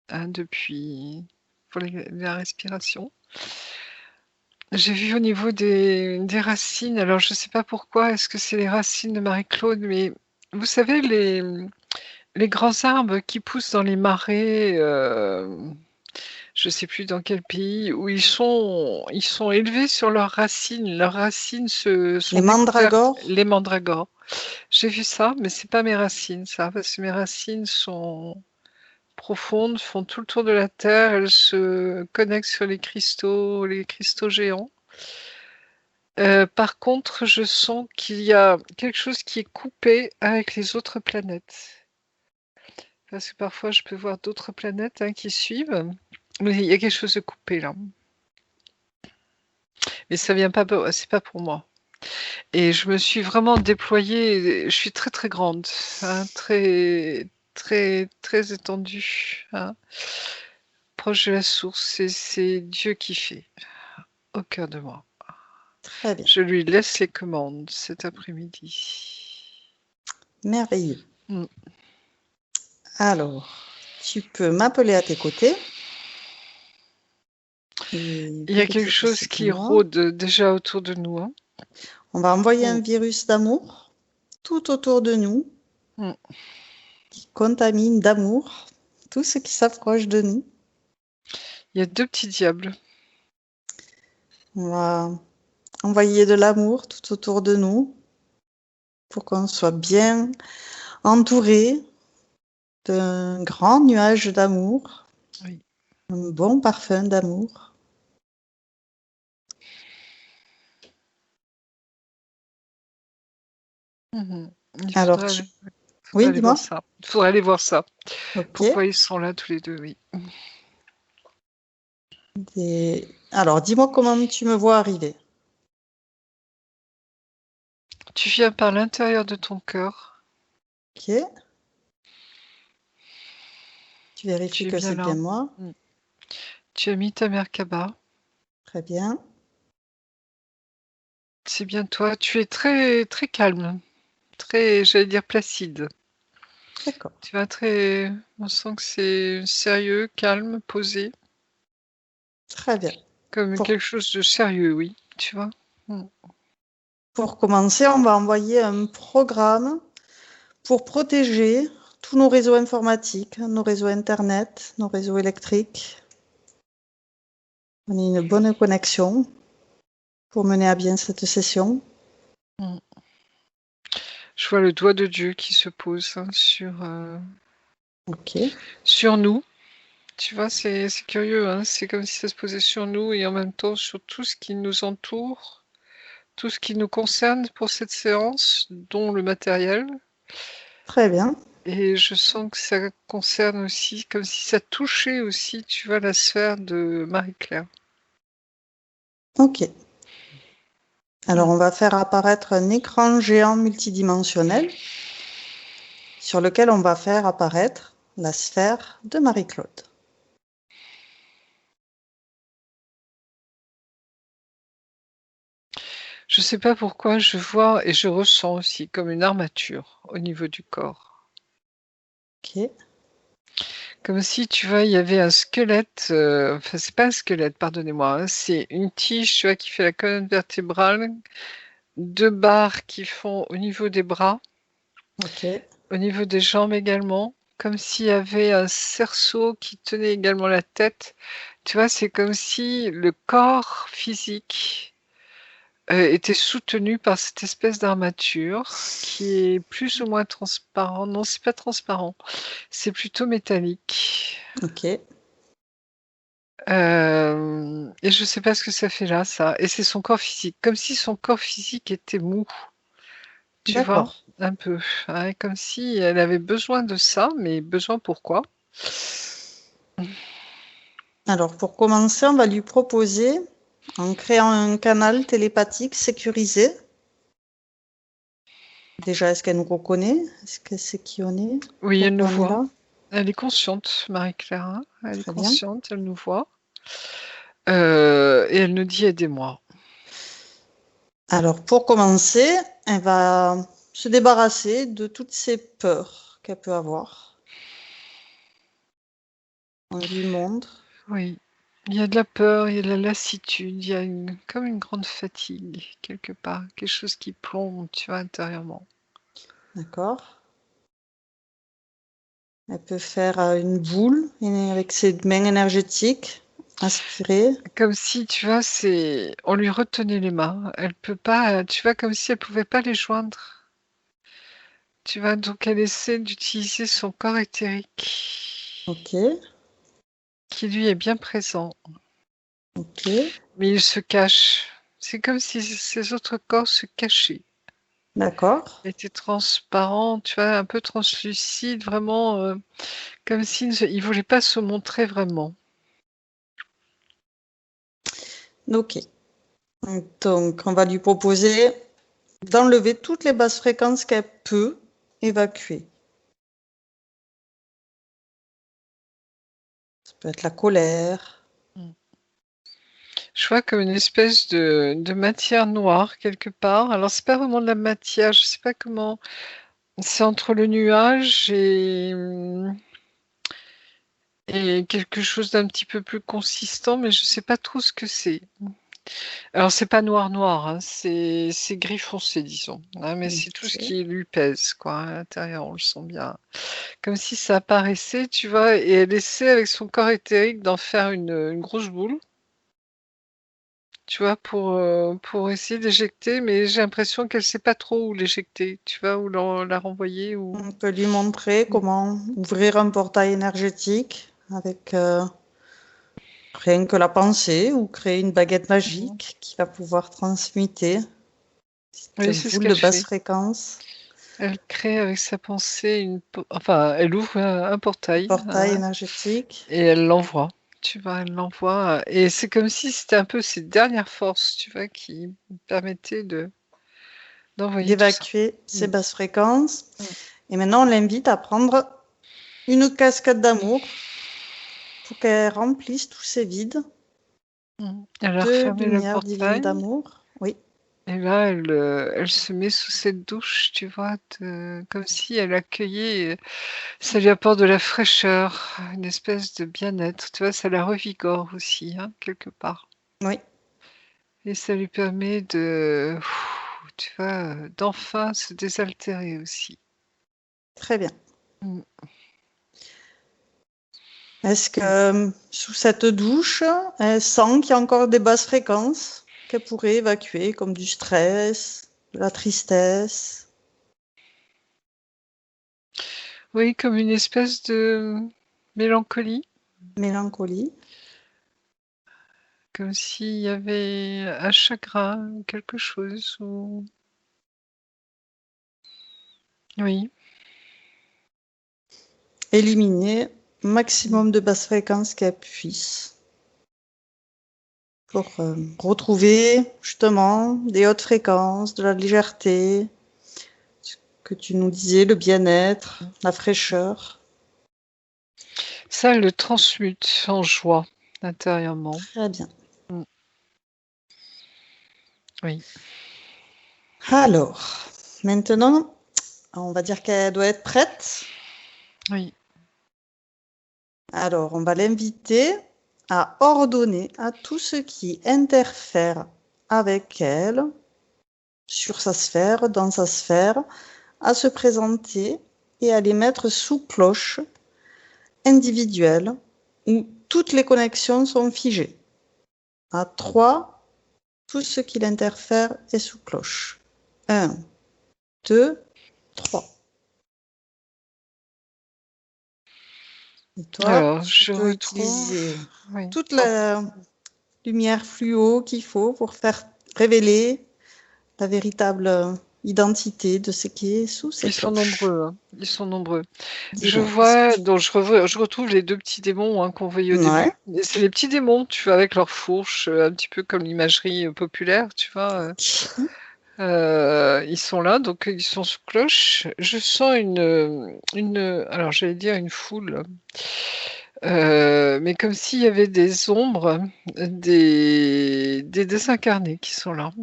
hein, pour la respiration. J'ai vu au niveau des racines, alors je ne sais pas pourquoi, est-ce que c'est les racines de Marie-Claude, mais vous savez les grands arbres qui poussent dans les marais, je ne sais plus dans quel pays, où ils sont élevés sur leurs racines. Leurs racines sont Les découvertes, mandragores. les mandragores. J'ai vu ça, mais c'est pas mes racines, ça, parce que mes racines sont profondes, font tout le tour de la terre, elles se connectent sur les cristaux géants. Par contre, je sens qu'il y a quelque chose qui est coupé avec les autres planètes. Parce que parfois, je peux voir d'autres planètes, hein, qui suivent, mais il y a quelque chose de coupé là. Mais ça vient pas, c'est pas pour moi. Et je me suis vraiment déployée. Je suis très très grande, hein, très très très étendue, hein, proche de la source. C'est Dieu qui fait au cœur de moi. Très bien. Je lui laisse les commandes cet après-midi. Merveilleux. Mm. Alors, tu peux m'appeler à tes côtés. Et Il y a quelque peut-être chose aussi pour qui moi. rôde déjà autour de nous, hein. On va envoyer un Mm. virus d'amour tout autour de nous, Mm. qui contamine d'amour tout ce qui s'approche de nous. Il y a deux petits diables. On va envoyer de l'amour tout autour de nous pour qu'on soit bien entouré d'un grand nuage d'amour, Oui. un bon parfum d'amour. Mhm. Il Alors, faudrait, faudrait oui, aller voir dis-moi. ça. Il faudrait aller voir ça. Ok. Pourquoi ils sont là tous les deux, oui. Alors, dis-moi comment tu me vois arriver. Tu viens par l'intérieur de ton cœur. Ok. Tu vérifies Tu que viens c'est bien là. moi. Mm. Tu as mis ta Merkaba. Très bien. C'est bien toi. Tu es très très calme, très, j'allais dire placide. D'accord. Tu vas très. On sent que c'est sérieux, calme, posé, Très bien. comme Pour, quelque chose de sérieux, oui. Tu vois. Mm. pour commencer, on va envoyer un programme pour protéger tous nos réseaux informatiques, nos réseaux Internet, nos réseaux électriques. On a une bonne connexion pour mener à bien cette session. Mm. Je vois le doigt de Dieu qui se pose, hein, Ok. sur nous. Tu vois, c'est curieux, hein. C'est comme si ça se posait sur nous et en même temps sur tout ce qui nous entoure, tout ce qui nous concerne pour cette séance, dont le matériel. Très bien. Et je sens que ça concerne aussi, comme si ça touchait aussi, tu vois, la sphère de Marie-Claire. Ok. Alors, Mm. on va faire apparaître un écran géant multidimensionnel sur lequel on va faire apparaître la sphère de Marie-Claude. Je sais pas pourquoi, je vois et je ressens aussi comme une armature au niveau du corps. Ok. Comme si, tu vois, il y avait un squelette, enfin, c'est pas un squelette, pardonnez-moi, hein, c'est une tige, tu vois, qui fait la colonne vertébrale, deux barres qui font au niveau des bras, Ok. au niveau des jambes également, comme s'il y avait un cerceau qui tenait également la tête. Tu vois, c'est comme si le corps physique était soutenu par cette espèce d'armature qui est plus ou moins transparent. Non, c'est pas transparent, c'est plutôt métallique. Ok. Et je sais pas ce que ça fait là, ça. Et c'est son corps physique, comme si son corps physique était mou, tu vois, D'accord. un peu. Ouais, comme si elle avait besoin de ça, mais besoin pourquoi? Alors, pour commencer, on va lui proposer, en créant un canal télépathique sécurisé. Déjà, est-ce qu'elle nous reconnaît? Est-ce qu'elle sait qui on est? Oui, elle nous Pourquoi on est voit. là? Elle est consciente, Marie-Claire, hein. Elle est Très bien. consciente, elle nous voit. Et elle nous dit aidez-moi. Alors, pour commencer, elle va se débarrasser de toutes ces peurs qu'elle peut avoir. On lui montre. Oui. Il y a de la peur, il y a de la lassitude, il y a comme une grande fatigue, quelque part. Quelque chose qui plombe, tu vois, intérieurement. D'accord. Elle peut faire une boule avec ses mains énergétiques, aspirer. Comme si, tu vois, on lui retenait les mains. Elle peut pas, tu vois, comme si elle pouvait pas les joindre. Tu vois, donc elle essaie d'utiliser son corps éthérique, Ok, qui lui est bien présent. ok, Mais il se cache. C'est comme si ses autres corps se cachaient. d'accord. Il était transparent, tu vois, un peu translucide, vraiment, comme s'il ne voulait pas se montrer vraiment. Ok. Donc, on va lui proposer d'enlever toutes les basses fréquences qu'elle peut évacuer. Ça peut être la colère. Mm. Je vois comme une espèce de matière noire quelque part. Alors, c'est pas vraiment de la matière, je sais pas comment. C'est entre le nuage et quelque chose d'un petit peu plus consistant, mais je sais pas trop ce que c'est. Alors, c'est pas noir noir, hein, c'est gris foncé, disons. Hein, mais c'est tout ce Ok. qui lui pèse, quoi, à l'intérieur, on le sent bien. Comme si ça apparaissait, tu vois, et elle essaie avec son corps éthérique d'en faire une grosse boule, tu vois, pour essayer d'éjecter, mais j'ai l'impression qu'elle sait pas trop où l'éjecter, tu vois, où la renvoyer, ou... On peut lui montrer comment ouvrir un portail énergétique avec rien que la pensée ou créer une baguette Mhm. magique qui va pouvoir transmuter Oui, cette c'est ce boule de qu'elle basse fait. fréquence, Elle crée avec sa pensée enfin, elle ouvre un un portail, portail hein, énergétique, et elle l'envoie. Tu vois, elle l'envoie. Et c'est comme si c'était un peu ses dernières forces, tu vois, qui permettaient d'envoyer tout ça. d'évacuer ces Mm. basses fréquences. Mm. Et maintenant, on l'invite à prendre une cascade d'amour pour qu'elle remplisse tous ces vides Mm. Elle a de refermé le lumière divine portail. d'amour. Oui, Et là, elle se met sous cette douche, tu vois, comme si elle accueillait, ça lui apporte de la fraîcheur, une espèce de bien-être, tu vois, ça la revigore aussi, hein, quelque part. oui, Et ça lui permet tu vois, d'enfin se désaltérer aussi. très bien. Mm. Est-ce que sous cette douche, elle sent qu'il y a encore des basses fréquences qu'elle pourrait évacuer, comme du stress, de la tristesse, Oui, comme une espèce de mélancolie, mélancolie? comme s'il y avait un chagrin, ou quelque chose, ou... Oui. Éliminer Mm. maximum de basses fréquences qu'elle puisse pour retrouver justement des hautes fréquences, de la légèreté, ce que tu nous disais, le bien-être, la fraîcheur. Ça, elle le transmute en joie, intérieurement. Très bien. Mm. Oui. Alors, maintenant, on va dire qu'elle doit être prête. Oui. Alors, on va l'inviter à ordonner à tout ce qui interfère avec elle, sur sa sphère, dans sa sphère, à se présenter et à les mettre sous cloche individuelle où toutes les connexions sont figées. À 3, tout ce qui l'interfère est sous cloche. 1, 2, 3. Et toi, Alors, tu je peux retrouve... utiliser Oui. toute la lumière fluo qu'il faut pour faire révéler la véritable identité de ce qui est sous ces Ils sont cloches. nombreux, hein. Ils sont nombreux. Je Dis-moi, qu'est-ce que vois, donc je retrouve les deux petits démons, hein, qu'on voyait au Ouais, début. Et c'est les petits démons, tu vois, avec leurs fourches, un petit peu comme l'imagerie populaire, tu vois. Ils sont là, donc ils sont sous cloche. Je sens alors j'allais dire une foule, mais comme s'il y avait des ombres, des désincarnés qui sont là,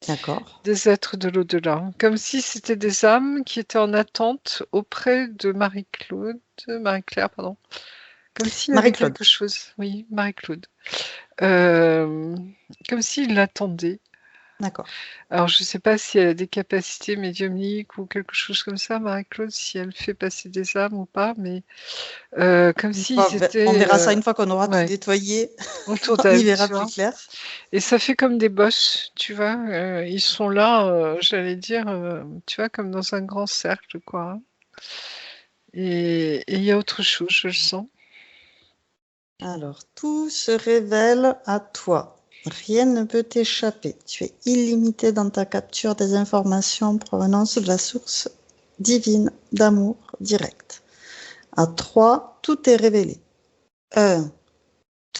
d'accord. des êtres de l'au-delà, comme si c'était des âmes qui étaient en attente auprès de Marie-Claire, pardon. Comme s'il y avait Marie-Claude. quelque chose. Oui, Marie-Claude. Euh, Comme s'il l'attendait. D'accord. Alors, je ne sais pas si elle a des capacités médiumniques ou quelque chose comme ça, Marie-Claude, si elle fait passer des âmes ou pas, mais comme s'ils On étaient verra ça une fois qu'on aura tout ouais, nettoyé. autour On y d'elle, verra tu plus vois. clair. Et ça fait comme des bosses, tu vois. Ils sont là, j'allais dire, tu vois, comme dans un grand cercle, quoi, hein. Et il y a autre chose, je le sens. Alors, tout se révèle à toi. Rien ne peut t'échapper. Tu es illimité dans ta capture des informations en provenance de la source divine d'amour direct. À 3, tout est révélé. 1,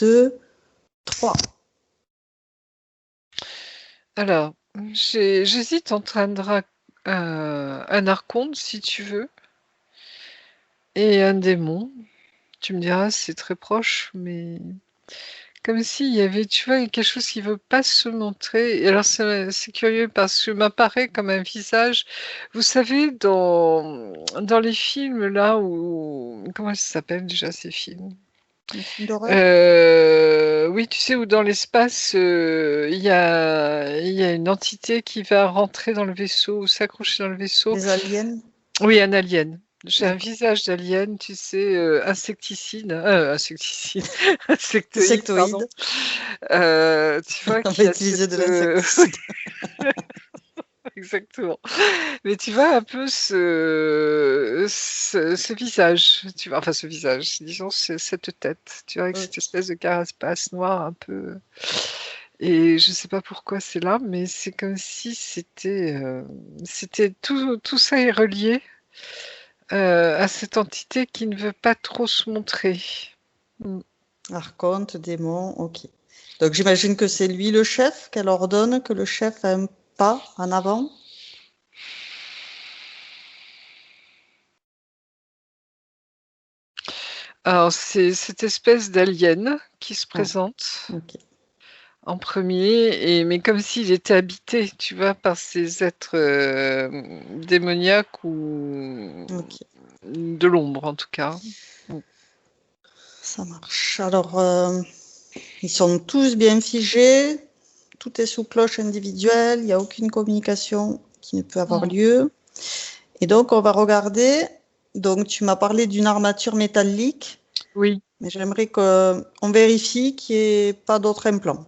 2, 3. Alors, j'hésite entre un archonte, si tu veux, et un démon. Tu me diras, c'est très proche, mais comme s'il y avait, tu vois, quelque chose qui veut pas se montrer. Et alors, c'est curieux parce que m'apparaît comme un visage. Vous savez, dans les films, là, où... Comment ça s'appelle déjà ces films? Un film d'horreur? Oui, tu sais, où dans l'espace, il y a une entité qui va rentrer dans le vaisseau ou s'accrocher dans le vaisseau. Les aliens? Oui, un alien. J'ai un D'accord. visage d'alien, tu sais, insecticide, insectoïde, pardon. Insectoïdes. Tu vois, On va qui a utiliser de cette... l'insecticide. Exactement. Mais tu vois un peu ce visage, tu vois, enfin ce visage, disons cette tête, tu vois, avec cette Ok. espèce de carapace noire un peu. Et je sais pas pourquoi c'est là, mais c'est comme si c'était tout ça est relié à cette entité qui ne veut pas trop se montrer. Mm. Archonte, démon, ok. Donc j'imagine que c'est lui le chef, qu'elle ordonne que le chef a un pas en avant. Alors c'est cette espèce d'alien qui se Ah, présente ok. en premier, mais comme s'il était habité, tu vois, par ces êtres démoniaques ou Ok, de l'ombre en tout cas. ça marche. Alors, ils sont tous bien figés, tout est sous cloche individuelle, il n'y a aucune communication qui ne peut avoir Mm. lieu. Et donc, on va regarder. Donc, tu m'as parlé d'une armature métallique, Oui, mais j'aimerais qu'on vérifie qu'il n'y ait pas d'autres implants.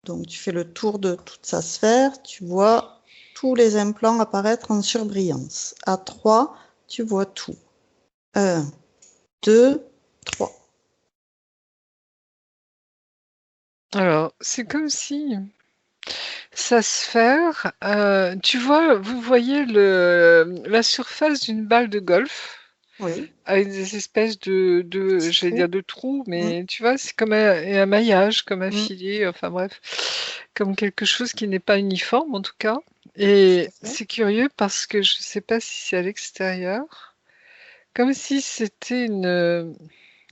Donc, tu fais le tour de toute sa sphère, tu vois tous les implants apparaître en surbrillance. À 3, tu vois tout. 1, 2, 3. alors c'est comme si sa sphère, tu vois, vous voyez la surface d'une balle de golf Oui. avec des espèces j'allais dire Trou. de trous, Mm, mais tu vois, c'est comme un maillage, comme un mm, filet, enfin bref, comme quelque chose qui n'est pas uniforme en tout cas. tout Et à fait. c'est curieux parce que je ne sais pas si c'est à l'extérieur, comme si c'était une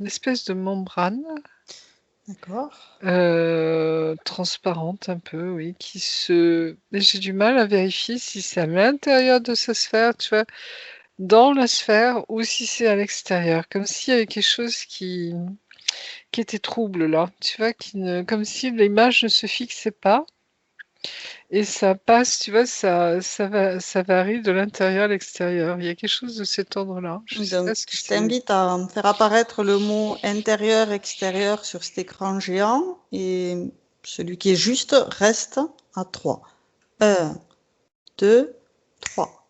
espèce de membrane D'accord. transparente un peu, oui, mais j'ai du mal à vérifier si c'est à l'intérieur de sa sphère, tu vois, dans la sphère, ou si c'est à l'extérieur, comme s'il y avait quelque chose qui était trouble là, tu vois, comme si l'image ne se fixait pas et ça passe, tu vois, ça varie de l'intérieur à l'extérieur. Il y a quelque chose de cet ordre-là. Je sais pas Donc, ce que je c'est. t'invite à faire apparaître le mot intérieur-extérieur sur cet écran géant et celui qui est juste reste à 3. 1, 2, 3.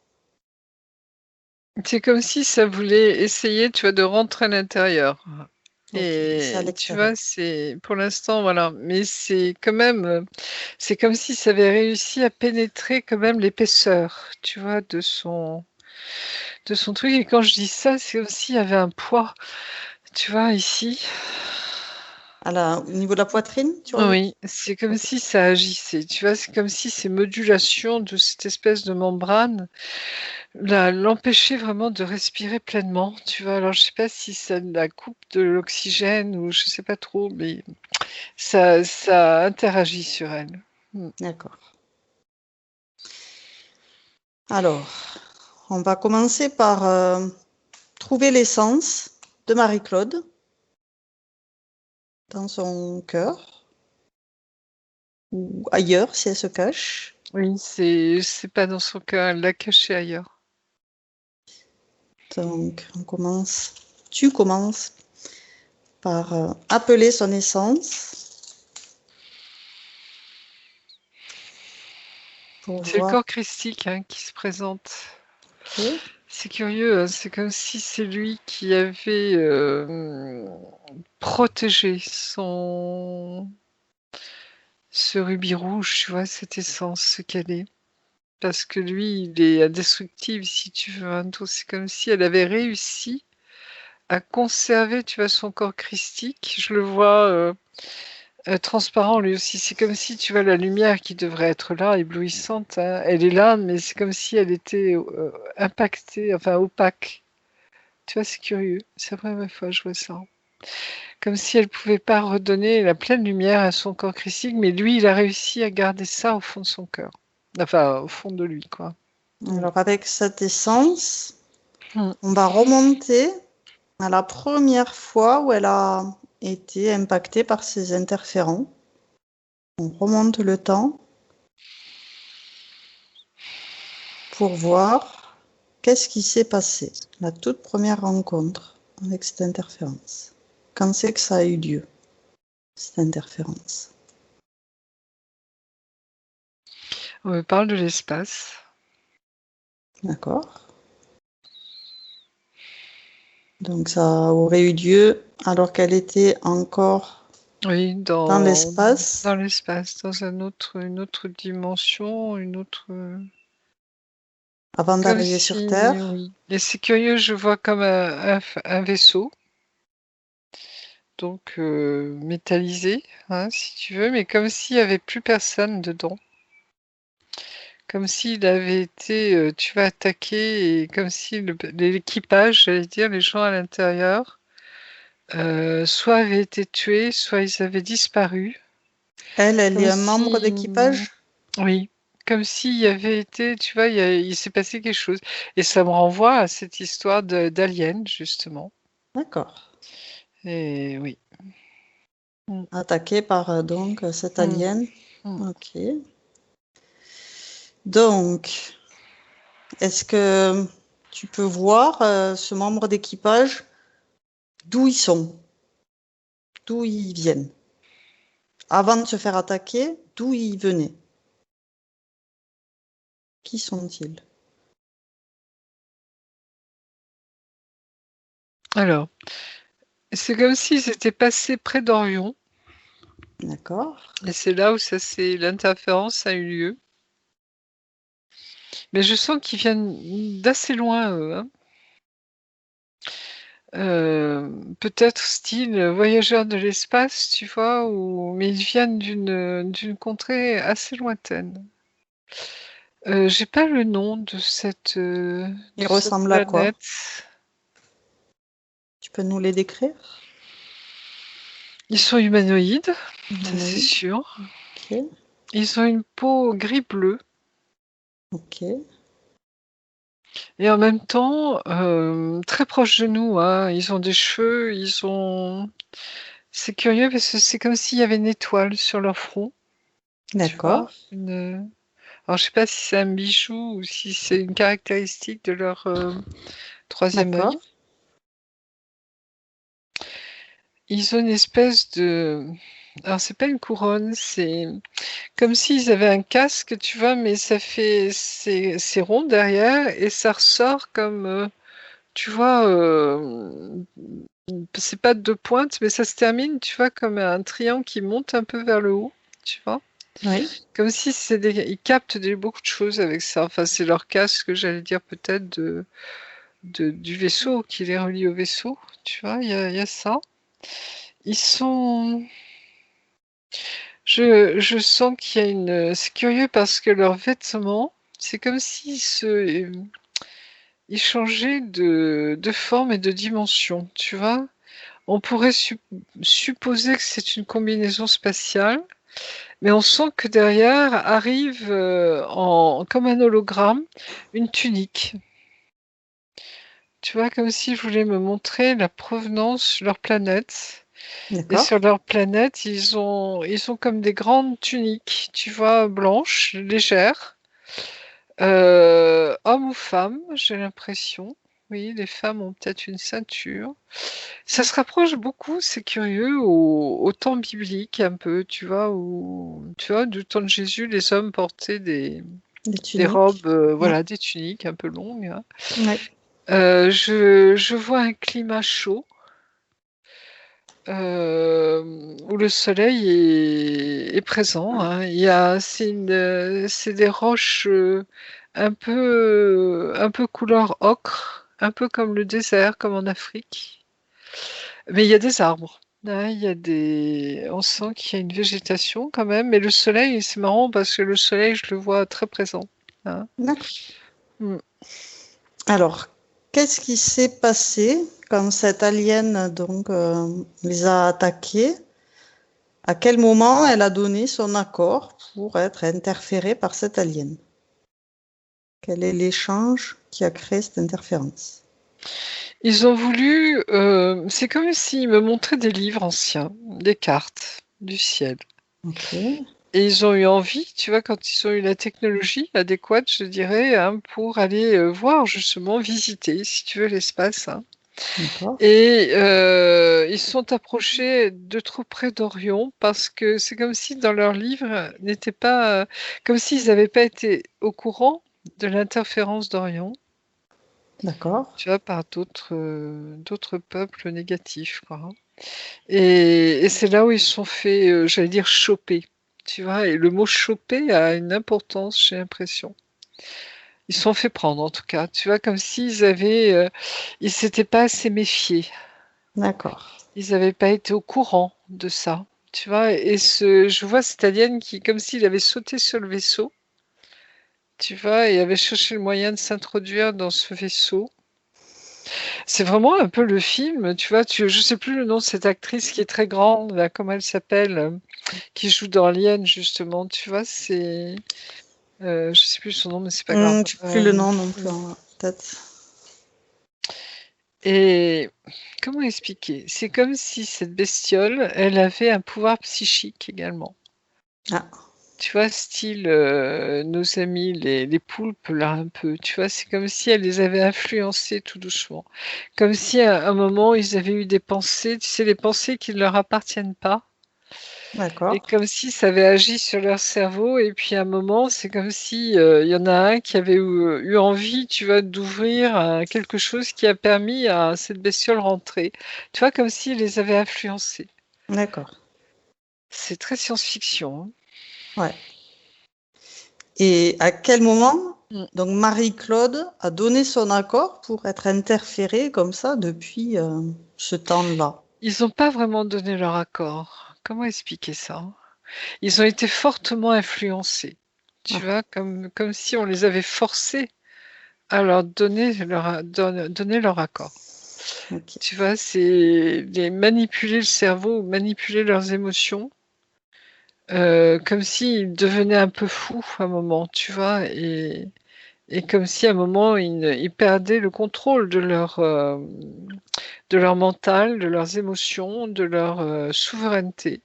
C'est comme si ça voulait essayer, tu vois, de rentrer à l'intérieur. Ok, c'est à Et tu vois, l'extérieur. c'est pour l'instant, voilà. Mais c'est quand même, c'est comme si ça avait réussi à pénétrer quand même l'épaisseur, tu vois, de son truc. Et quand je dis ça, c'est aussi il y avait un poids, tu vois, ici. Au niveau de la poitrine, tu ressens? Oui, c'est comme Ok. si ça agissait, tu vois, c'est comme si ces modulations de cette espèce de membrane l'empêchaient vraiment de respirer pleinement, tu vois. Alors, je sais pas si ça la coupe de l'oxygène ou je sais pas trop, mais ça interagit sur elle. Mm. D'accord. Alors, on va commencer par trouver l'essence de Marie-Claude. dans son cœur ou ailleurs si elle se cache. Oui, c'est pas dans son cœur, elle l'a caché ailleurs. Donc, tu commences par appeler son essence pour C'est le voir. corps christique hein, qui se présente. Ok. C'est curieux, hein, c'est comme si c'est lui qui avait protégé ce rubis rouge, tu vois, cette essence, ce qu'elle est. Parce que lui, il est indestructible, si tu veux. Hein. Donc, c'est comme si elle avait réussi à conserver, tu vois, son corps christique. Je le vois transparent lui aussi. C'est comme si, tu vois, la lumière qui devrait être là, éblouissante, hein, elle est là, mais c'est comme si elle était impactée, enfin opaque. Tu vois, c'est curieux. C'est la première fois que je vois ça. Comme si elle pouvait pas redonner la pleine lumière à son corps christique, mais lui, il a réussi à garder ça au fond de son cœur. Enfin, au fond de lui, quoi. Alors, avec cette essence, Mm. on va remonter à la première fois où elle a été impactée par ces interférents. On remonte le temps pour voir qu'est-ce qui s'est passé, la toute première rencontre avec cette interférence. Quand c'est que ça a eu lieu, cette interférence? On me parle de l'espace. D'accord. Donc ça aurait eu lieu alors qu'elle était encore Oui, dans l'espace dans l'espace, dans une autre dimension, une autre. avant Comme d'arriver sur si, Terre. oui. Et c'est curieux, je vois comme un vaisseau, donc métallisé, hein, si tu veux, mais comme s'il y avait plus personne dedans. Comme s'il avait été, tu vois, attaqué et comme si l'équipage, j'allais dire, les gens à l'intérieur, soit avaient été tués, soit ils avaient disparu. Elle est Comme un membre si, d'équipage? oui, comme s'il y avait été, tu vois, il s'est passé quelque chose. Et ça me renvoie à cette histoire d'Alien, justement. D'accord. Et oui. Mm, Attaqué par donc cet mm, alien. mm. Ok. Donc, est-ce que tu peux voir ce membre d'équipage, d'où ils sont, d'où ils viennent? Avant de se faire attaquer, d'où ils venaient? Qui sont-ils? Alors, c'est comme s'ils étaient passés près d'Orion, D'accord. et c'est là où l'interférence a eu lieu. Mais je sens qu'ils viennent d'assez loin, eux, hein. Peut-être style voyageurs de l'espace, tu vois, mais ils viennent d'une contrée assez lointaine. J'ai pas le nom Ils de cette ressemblent à quoi? planète. Tu peux nous les décrire? Ils sont humanoïdes, ça c'est Humanoïdes. sûr. Ok. Ils ont une peau gris-bleu Ok. et en même temps très proches de nous, hein. Ils ont des cheveux, c'est curieux parce que c'est comme s'il y avait une étoile sur leur front, tu vois? D'accord. Alors, je sais pas si c'est un bijou ou si c'est une caractéristique de leur troisième œil. D'accord. Ils ont une espèce de... Alors, c'est pas une couronne, c'est comme s'ils avaient un casque, tu vois, mais c'est rond derrière et ça ressort comme, tu vois, c'est pas deux pointes, mais ça se termine, tu vois, comme un triangle qui monte un peu vers le haut, tu vois. Oui. Comme si ils captent beaucoup de choses avec ça. Enfin, c'est leur casque, j'allais dire peut-être du vaisseau, qui les relie au vaisseau. Tu vois, il y a ça. Ils sont. Je sens qu'il y a une. C'est curieux parce que leurs vêtements, c'est comme s'ils ils changeaient de forme et de dimension. Tu vois, on pourrait supposer que c'est une combinaison spatiale, mais on sent que derrière arrive comme un hologramme une tunique. Tu vois, comme si je voulais me montrer la provenance de leur planète. Et D'accord. sur leur planète, ils ont comme des grandes tuniques, tu vois, blanches, légères. Hommes ou femmes, j'ai l'impression. Oui, les femmes ont peut-être une ceinture. Ça se rapproche beaucoup, c'est curieux, au temps biblique un peu, tu vois, où, tu vois, du temps de Jésus, les hommes portaient Des des robes, tuniques. Ouais. voilà, des tuniques un peu longues, hein. Ouais. Je vois un climat chaud, où le soleil est présent, hein. C'est des roches un peu couleur ocre, un peu comme le désert, comme en Afrique. Mais il y a des arbres. Ouais, on sent qu'il y a une végétation quand même. Mais le soleil, c'est marrant parce que le soleil, je le vois très présent, hein. D'accord. Mm. Alors, qu'est-ce qui s'est passé quand cette alien les a attaqués? À quel moment elle a donné son accord pour être interférée par cette alien? Quel est l'échange qui a créé cette interférence? Ils ont voulu. C'est comme s'ils me montraient des livres anciens, des cartes du ciel. Ok, Et ils ont eu envie, tu vois, quand ils ont eu la technologie adéquate, je dirais, hein, pour aller voir, justement, visiter, si tu veux, l'espace, hein. d'accord, Et ils se sont approchés de trop près d'Orion parce que c'est comme si dans leur livre n'était pas, comme s'ils n'avaient pas été au courant de l'interférence d'Orion, d'accord, tu vois, par d'autres peuples négatifs, quoi, hein. Et c'est là où ils se sont fait, j'allais dire, choper, tu vois. Et le mot choper a une importance, j'ai l'impression. Ils se sont fait prendre, en tout cas, tu vois, comme ils s'étaient pas assez méfiés. d'accord. Ils n'avaient pas été au courant de ça, tu vois. Je vois cette alien qui, comme s'il avait sauté sur le vaisseau, tu vois, et avait cherché le moyen de s'introduire dans ce vaisseau. C'est vraiment un peu le film, tu vois. Je sais plus le nom de cette actrice qui est très grande, là, comment elle s'appelle, qui joue dans Alien, justement, tu vois. Je sais plus son nom, mais c'est pas grave. J'ai plus le nom non plus en tête. Et comment expliquer? C'est comme si cette bestiole, elle avait un pouvoir psychique également. Ah, Tu vois, style nos amis, les poulpes, là, un peu. Tu vois, c'est comme si elle les avait influencés tout doucement. Comme si à un moment, ils avaient eu des pensées, tu sais, les pensées qui ne leur appartiennent pas. Et d'accord, comme si ça avait agi sur leur cerveau. Et puis à un moment, c'est comme si il y en a un qui avait eu envie, tu vois, d'ouvrir quelque chose qui a permis à cette bestiole rentrer. Tu vois, comme s'il les avait influencés. d'accord. C'est très science-fiction, Ouais. Et à quel moment, hein. donc Marie-Claude a donné son accord pour être interférée comme ça depuis ce temps-là? Ils n'ont pas vraiment donné leur accord. Comment expliquer ça? Ils ont été fortement influencés. Tu Ah, vois, comme si on les avait forcés à leur donner leur accord. ok. Tu vois, c'est les manipuler le cerveau, manipuler leurs émotions, comme s'ils devenaient un peu fous à un moment, tu vois, et comme si à un moment ils perdaient le contrôle de leur mental, de leurs émotions, de leur souveraineté.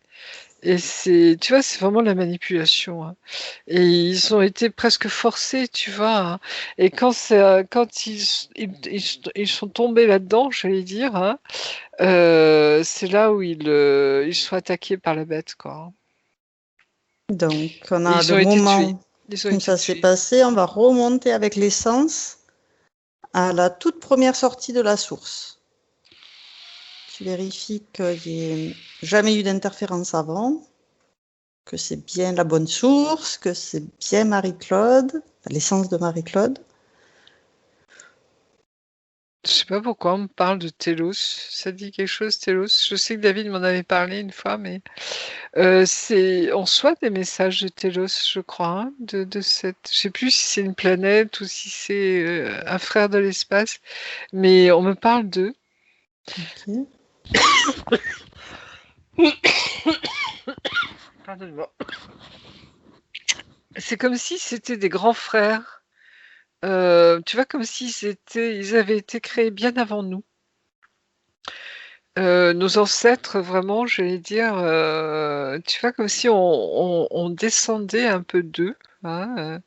Et tu vois, c'est vraiment de la manipulation, hein. Et ils ont été presque forcés, tu vois, hein. Et quand ils sont tombés là-dedans, j'allais dire, hein, c'est là où ils sont attaqués par la bête, quoi, hein. Donc, on Et a ils le ont été tués. moment Ils ont où été ça s'est tués. passé, on va remonter avec l'essence à la toute première sortie de la source. Tu vérifies qu'il n'y ait jamais eu d'interférence avant, que c'est bien la bonne source, que c'est bien Marie-Claude, l'essence de Marie-Claude. Je sais pas pourquoi on me parle de Télos. Ça te dit quelque chose, Télos? Je sais que David m'en avait parlé une fois, mais on reçoit des messages de Télos, je crois, hein, je sais plus si c'est une planète ou si c'est un frère de l'espace, mais on me parle d'eux. Ok. Pardonne-moi. C'est comme si c'était des grands frères. Tu vois, comme ils avaient été créés bien avant nous. Nos ancêtres vraiment, j'allais dire, tu vois, comme si on descendait un peu d'eux, hein,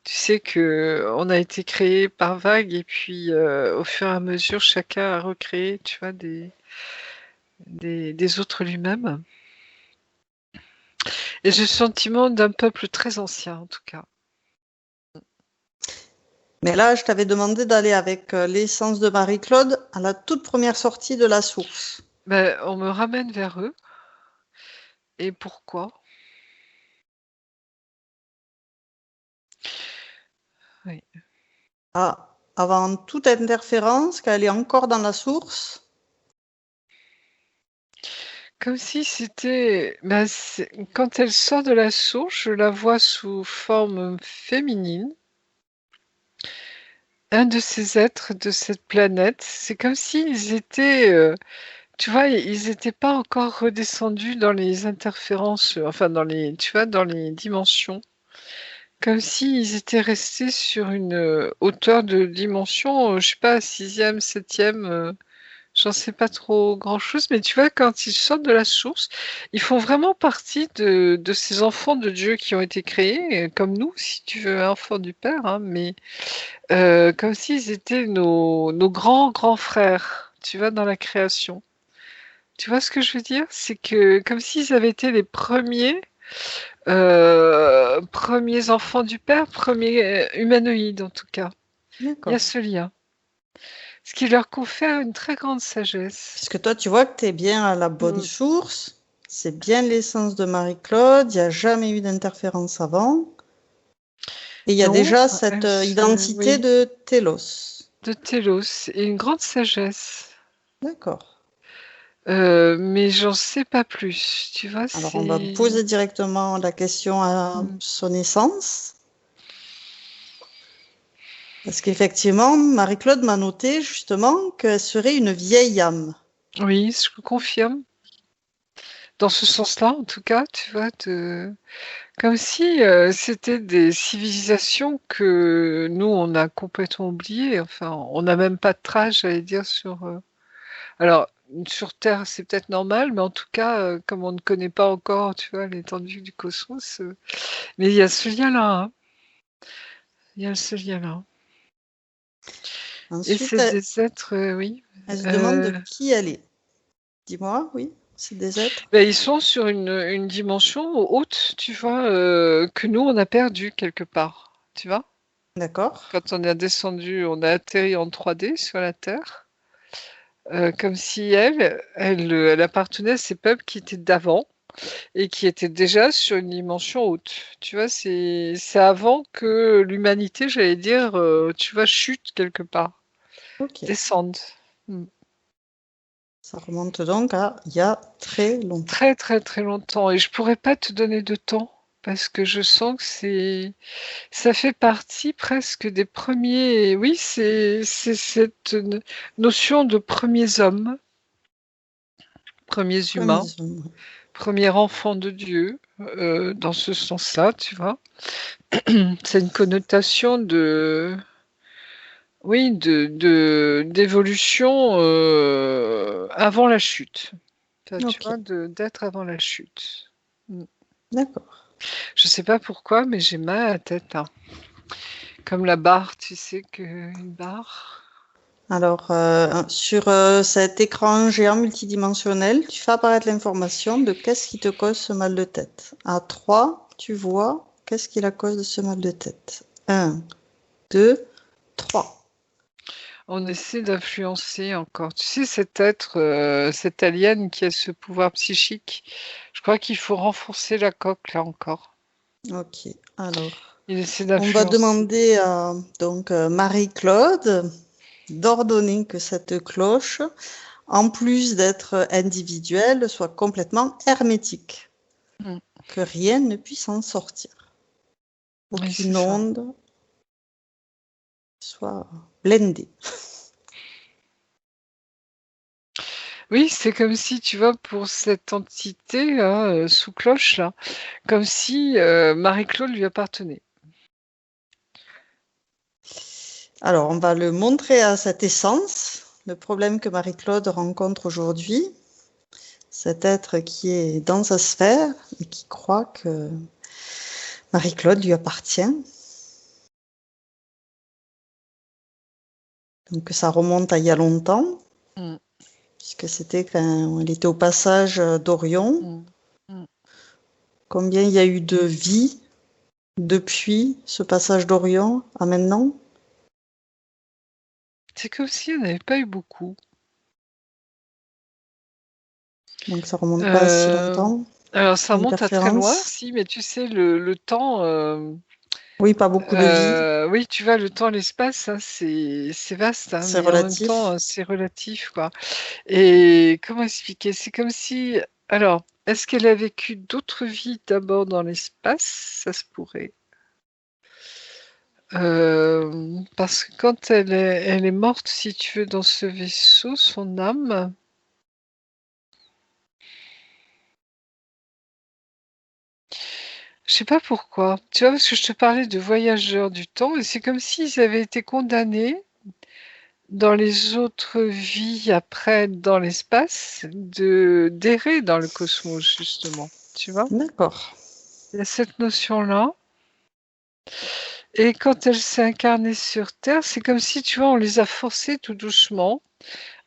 tu sais qu'on a été créé par vagues et puis, au fur et à mesure, chacun a recréé, tu vois, des autres lui-même et j'ai le sentiment d'un peuple très ancien, en tout cas. Mais là, je t'avais demandé d'aller avec l'essence de Marie-Claude à la toute première sortie de la source. Ben, on me ramène vers eux et pourquoi? Oui. Ah, avant toute interférence, qu'elle est encore dans la source. Comme si c'était quand elle sort de la source, je la vois sous forme féminine. Un de ces êtres de cette planète, c'est comme s'ils étaient, tu vois, ils étaient pas encore redescendus dans les interférences, enfin dans les, tu vois, dans les dimensions. Comme s'ils étaient restés sur une hauteur de dimension, je sais pas, sixième, septième. J'en sais pas trop grand-chose, mais tu vois, quand ils sortent de la source, ils font vraiment partie de ces enfants de Dieu qui ont été créés, comme nous, si tu veux, enfants du Père, hein, mais comme s'ils étaient nos grands, grands frères, tu vois, dans la création. Tu vois ce que je veux dire? C'est que comme s'ils avaient été les premiers enfants du Père, premiers humanoïdes en tout cas. Il y a D'accord. ce lien. Ce qui leur confère une très grande sagesse. Puisque toi, tu vois que tu es bien à la bonne Mm. source. C'est bien l'essence de Marie-Claude. Il n'y a jamais eu d'interférence avant. Et il y a Non, déjà cette identité oui, de Télos. de Télos et une grande sagesse. D'accord. Mais j'en sais pas plus. Tu vois, Alors, on va c'est. poser directement la question à Mm. son essence. Parce qu'effectivement, Marie-Claude m'a noté justement qu'elle serait une vieille âme. Oui, je confirme. Dans ce sens-là, en tout cas, tu vois, comme si c'était des civilisations que nous, on a complètement oubliées. Enfin, on n'a même pas de traces, j'allais dire, sur. Alors, sur Terre, c'est peut-être normal, mais en tout cas, comme on ne connaît pas encore, tu vois, l'étendue du cosmos. Mais il y a ce lien-là, hein. Il y a ce lien-là. Et Ensuite, c'est des êtres, oui. elle se demande de euh, qui elle est. Dis-moi, oui, c'est des êtres. Ben, ils sont sur une dimension haute, tu vois, que nous, on a perdu quelque part. Tu vois? D'accord. Quand on est descendu, on a atterri en 3D sur la Terre, comme si elle appartenait à ces peuples qui étaient d'avant et qui étaient déjà sur une dimension haute. Tu vois, c'est avant que l'humanité, j'allais dire, tu vois, chute quelque part, Ok. descende. Mm. Ça remonte donc à il y a très longtemps. Très, très, très longtemps et je pourrais pas te donner de temps parce que je sens que ça fait partie presque des premiers, oui, c'est cette notion de premiers hommes, premiers humains, Premier homme. premier enfant de Dieu, dans ce sens-là, tu vois. C'est une connotation de, oui, d'évolution avant la chute. Tu Ok, vois, d'être avant la chute. Mm. d'accord. Je sais pas pourquoi, mais j'ai mal à la tête, hein. Comme la barre, tu sais que une barre. Alors, sur cet écran géant multidimensionnel, tu fais apparaître l'information de qu'est-ce qui te cause ce mal de tête. À 3, tu vois qu'est-ce qui est la cause de ce mal de tête. 1, 2, 3. On essaie d'influencer encore. Tu sais, cet être, cet alien qui a ce pouvoir psychique, je crois qu'il faut renforcer la coque là encore. Ok, alors, Il essaie on va d'influencer. demander à donc, Marie-Claude d'ordonner que cette cloche, en plus d'être individuelle, soit complètement hermétique, Mm. que rien ne puisse en sortir. Oui, c'est Aucune ça. onde soit blindée. Oui, c'est comme si, tu vois, pour cette entité là, sous cloche là, comme si Marie-Claude lui appartenait. Alors, on va le montrer à cette essence, le problème que Marie-Claude rencontre aujourd'hui, cet être qui est dans sa sphère et qui croit que Marie-Claude lui appartient. Donc ça remonte à il y a longtemps, puisque c'était quand elle était au passage d'Orion. Combien il y a eu de vies depuis ce passage d'Orion à maintenant? C'est comme si elle n'avait pas eu beaucoup. Donc ça remonte pas à si longtemps. Alors ça remonte à très loin, L'interférence. si, mais tu sais, le temps... Oui, pas beaucoup de vie. oui, tu vois, le temps, l'espace, hein, c'est vaste, hein, C'est mais en même relatif. temps, c'est relatif, quoi. Et comment expliquer? C'est comme si... Alors, est-ce qu'elle a vécu d'autres vies d'abord dans l'espace? Ça se pourrait. Parce que quand elle est morte, si tu veux, dans ce vaisseau, son âme... Je sais pas pourquoi. Tu vois, parce que je te parlais de voyageurs du temps, et c'est comme s'ils avaient été condamnés dans les autres vies après dans l'espace d'errer dans le cosmos, justement. Tu vois? D'accord. Il y a cette notion-là. Et quand elle s'est incarnée sur Terre, c'est comme si, tu vois, on les a forcés tout doucement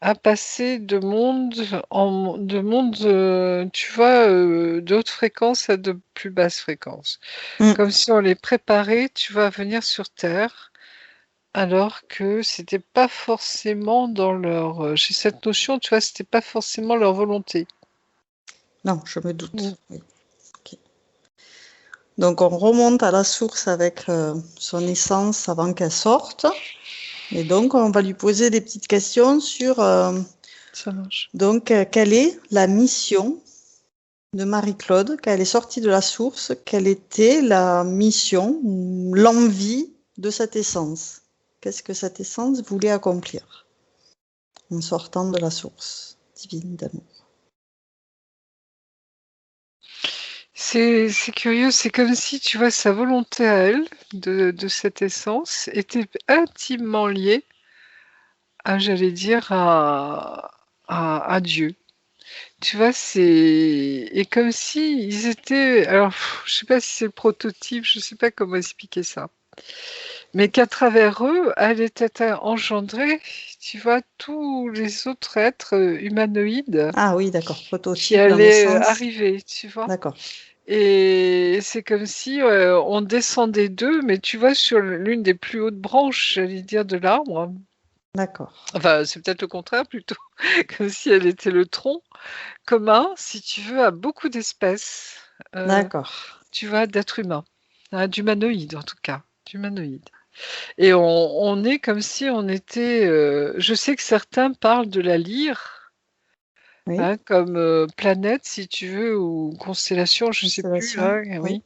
à passer de monde, tu vois, de haute fréquence à de plus basse fréquence. Comme si on les préparait, tu vois, à venir sur Terre, alors que c'était pas forcément dans leur... J'ai cette notion, tu vois, c'était pas forcément leur volonté. Non, je me doute. Oui. Okay. Donc on remonte à la source avec son essence avant qu'elle sorte. Et donc on va lui poser des petites questions sur Ça marche. donc quelle est la mission de Marie-Claude quand elle est sortie de la source? Quelle était la mission, l'envie de cette essence? Qu'est-ce que cette essence voulait accomplir en sortant de la source divine d'amour? C'est curieux, c'est comme si, tu vois, sa volonté à elle, de cette essence, était intimement liée à, j'allais dire, à Dieu. Tu vois, c'est... Et comme si ils étaient... Alors, je sais pas si c'est le prototype, je sais pas comment expliquer ça. Mais qu'à travers eux, elle était engendrée, tu vois, tous les autres êtres humanoïdes Ah oui, d'accord. qui Prototype dans le allaient sens. arriver, tu vois. D'accord. Et c'est comme si on descendait d'eux, mais tu vois, sur l'une des plus hautes branches, j'allais dire, de l'arbre. D'accord. Enfin, c'est peut-être le contraire plutôt, comme si elle était le tronc commun, si tu veux, à beaucoup d'espèces, D'accord. tu vois, d'êtres humains, hein, d'humanoïdes en tout cas, d'humanoïdes. Et on est comme si on était... je sais que certains parlent de la lyre, Oui. hein, comme planète, si tu veux, ou constellation, je ne sais plus, Constellation. hein, Oui.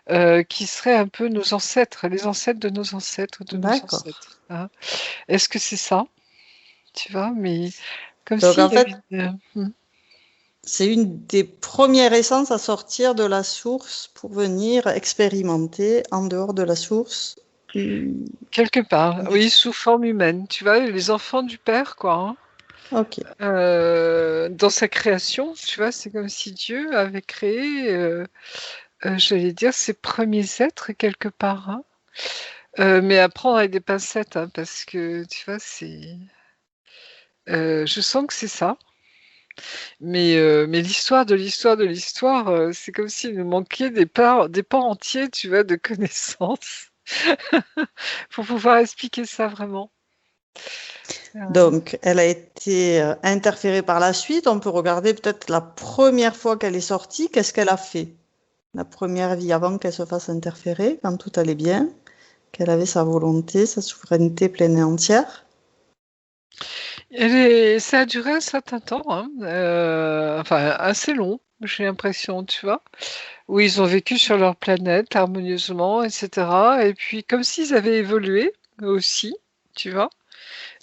oui, qui seraient un peu nos ancêtres, les ancêtres de nos ancêtres, de nos D'accord. ancêtres. Hein. Est-ce que c'est ça? Tu vois, mais comme Donc en s'il y fait, avait... c'est une des premières essences à sortir de la source pour venir expérimenter en dehors de la source. Quelque part, oui, sous forme humaine. Tu vois, les enfants du Père, quoi. Hein. Ok. Dans sa création, tu vois, c'est comme si Dieu avait créé, j'allais dire, ses premiers êtres quelque part. Hein. Mais à prendre avec des pincettes, hein, parce que, tu vois, c'est... je sens que c'est ça. Mais l'histoire de l'histoire de l'histoire, c'est comme s'il nous manquait des pans entiers, tu vois, de connaissances pour pouvoir expliquer ça vraiment. Donc, elle a été interférée par la suite. On peut regarder peut-être la première fois qu'elle est sortie. Qu'est-ce qu'elle a fait? La première vie avant qu'elle se fasse interférer, quand tout allait bien, qu'elle avait sa volonté, sa souveraineté pleine et entière. Ça a duré un certain temps, hein, enfin assez long, j'ai l'impression, tu vois, où ils ont vécu sur leur planète harmonieusement, etc. Et puis comme s'ils avaient évolué eux aussi, tu vois.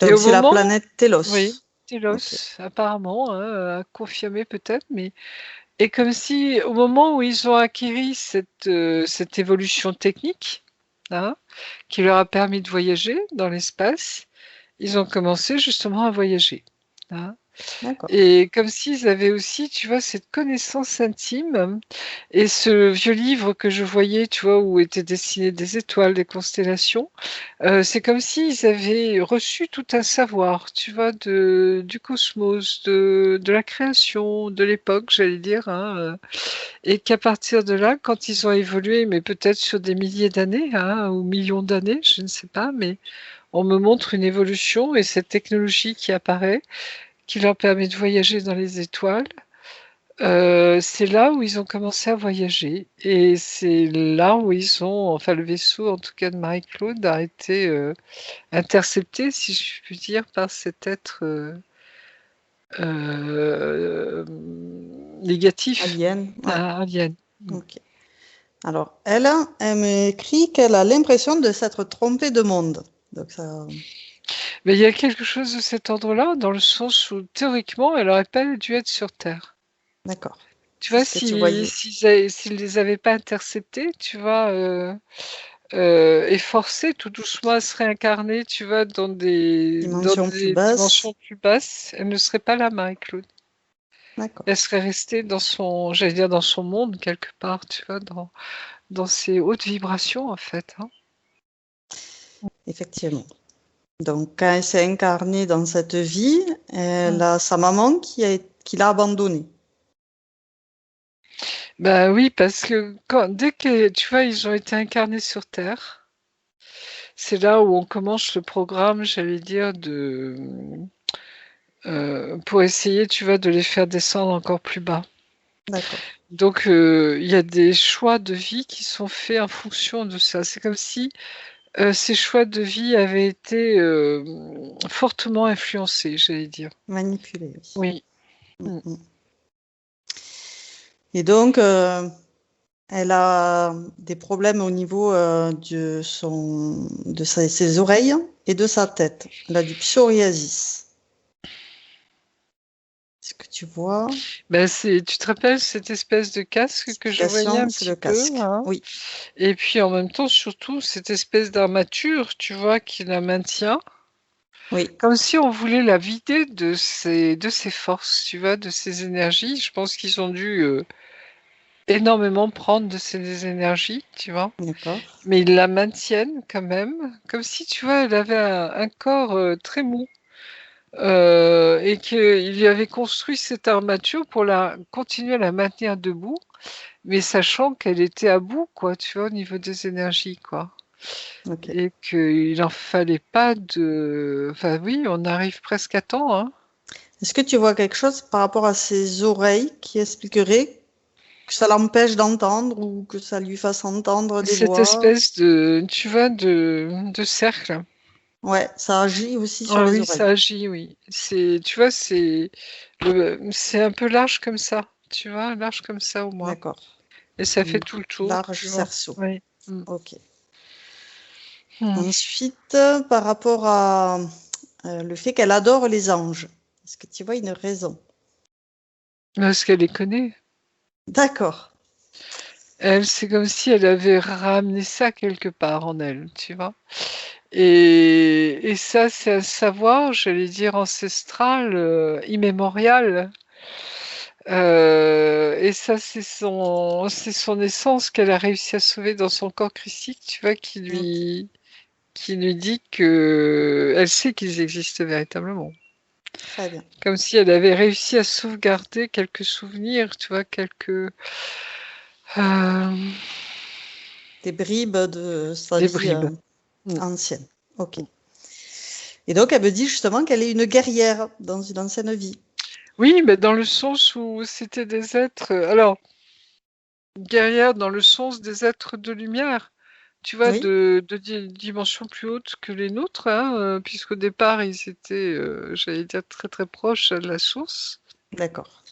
Et Donc, au c'est la moment, planète oui, Télos. Ok. Telos, apparemment, hein, à confirmer peut-être, mais et comme si au moment où ils ont acquis cette évolution technique, hein, qui leur a permis de voyager dans l'espace, ils ont commencé justement à voyager, hein. D'accord. Et comme s'ils avaient aussi, tu vois, cette connaissance intime et ce vieux livre que je voyais, tu vois, où étaient dessinées des étoiles, des constellations, c'est comme s'ils avaient reçu tout un savoir, tu vois, du cosmos, de la création, de l'époque, j'allais dire, hein, et qu'à partir de là, quand ils ont évolué, mais peut-être sur des milliers d'années, hein, ou millions d'années, je ne sais pas, mais on me montre une évolution et cette technologie qui apparaît, qui leur permet de voyager dans les étoiles. C'est là où ils ont commencé à voyager et c'est là où ils ont, enfin le vaisseau en tout cas de Marie-Claude a été intercepté, si je puis dire, par cet être euh, négatif, Alien, ouais. alien. Ok. Alors, elle m'écrit qu'elle a l'impression de s'être trompée de monde. Donc ça, Mais il y a quelque chose de cet ordre-là, dans le sens où théoriquement, elle n'aurait pas dû être sur Terre. d'accord. Tu C'est vois, ce que tu voyais. s'ils les avaient pas interceptés, tu vois, et forcés tout doucement à se réincarner, tu vois, dans Dimension plus des basse. dimensions plus basses, elle ne serait pas là, Marie-Claude. D'accord. Elle serait restée dans son, j'allais dire, dans son monde quelque part, tu vois, dans ses hautes vibrations, en fait, hein. Effectivement. Donc, quand elle s'est incarnée dans cette vie, elle Mm. a sa maman qui l'a abandonnée. Bah oui, parce que dès que, tu vois, ils ont été incarnés sur Terre, c'est là où on commence le programme, j'allais dire, pour essayer, tu vois, de les faire descendre encore plus bas. D'accord. Donc, il y a des choix de vie qui sont faits en fonction de ça. C'est comme si ces choix de vie avaient été fortement influencés, j'allais dire. Manipulée, oui. Oui. Mm, Mm. mm. Et donc, elle a des problèmes au niveau de ses oreilles et de sa tête. Elle a du psoriasis. Est-ce que tu vois? Ben tu te rappelles cette espèce de casque que je voyais Explication, un c'est petit le peu, casque. hein. Oui, Et puis en même temps, surtout, cette espèce d'armature, tu vois, qui la maintient. oui, Comme si on voulait la vider de ses forces, tu vois, de ses énergies. Je pense qu'ils ont dû énormément prendre de ses énergies, tu vois. d'accord. Mais ils la maintiennent quand même, comme si, tu vois, elle avait un corps très mou. Et qu'il lui avait construit cette armature pour continuer à la maintenir debout, mais sachant qu'elle était à bout, quoi, tu vois, au niveau des énergies, quoi. Ok. Et qu'il en fallait pas Enfin oui, on arrive presque à temps, hein. Est-ce que tu vois quelque chose par rapport à ses oreilles qui expliquerait que ça l'empêche d'entendre ou que ça lui fasse entendre des Cette voix? espèce tu vois, de cercle. Ouais, ça agit aussi sur Ah les oui, oreilles. ça agit, oui. Tu vois, c'est un peu large comme ça, tu vois, large comme ça au moins. D'accord. Et ça fait Un tout le tour, large tu vois. cerceau. Oui. Mm. Ok. Mm. Ensuite, par rapport à le fait qu'elle adore les anges, est-ce que tu vois une raison? Parce qu'elle les connaît. D'accord. Elle, c'est comme si elle avait ramené ça quelque part en elle, tu vois. Et ça, c'est un savoir, j'allais dire ancestral, immémorial. Et ça, c'est son essence qu'elle a réussi à sauver dans son corps christique, tu vois, Ok, qui lui dit que elle sait qu'ils existent véritablement. très bien. Comme si elle avait réussi à sauvegarder quelques souvenirs, tu vois, euh, Des bribes de sa des vie bribes. Mm. ancienne. Ok. Et donc, elle me dit justement qu'elle est une guerrière dans une ancienne vie. Oui, mais dans le sens où c'était des êtres. Alors, guerrières dans le sens des êtres de lumière, tu vois, Oui, de dimensions plus hautes que les nôtres, hein, puisqu'au départ, ils étaient, j'allais dire, très très proches de la source. d'accord.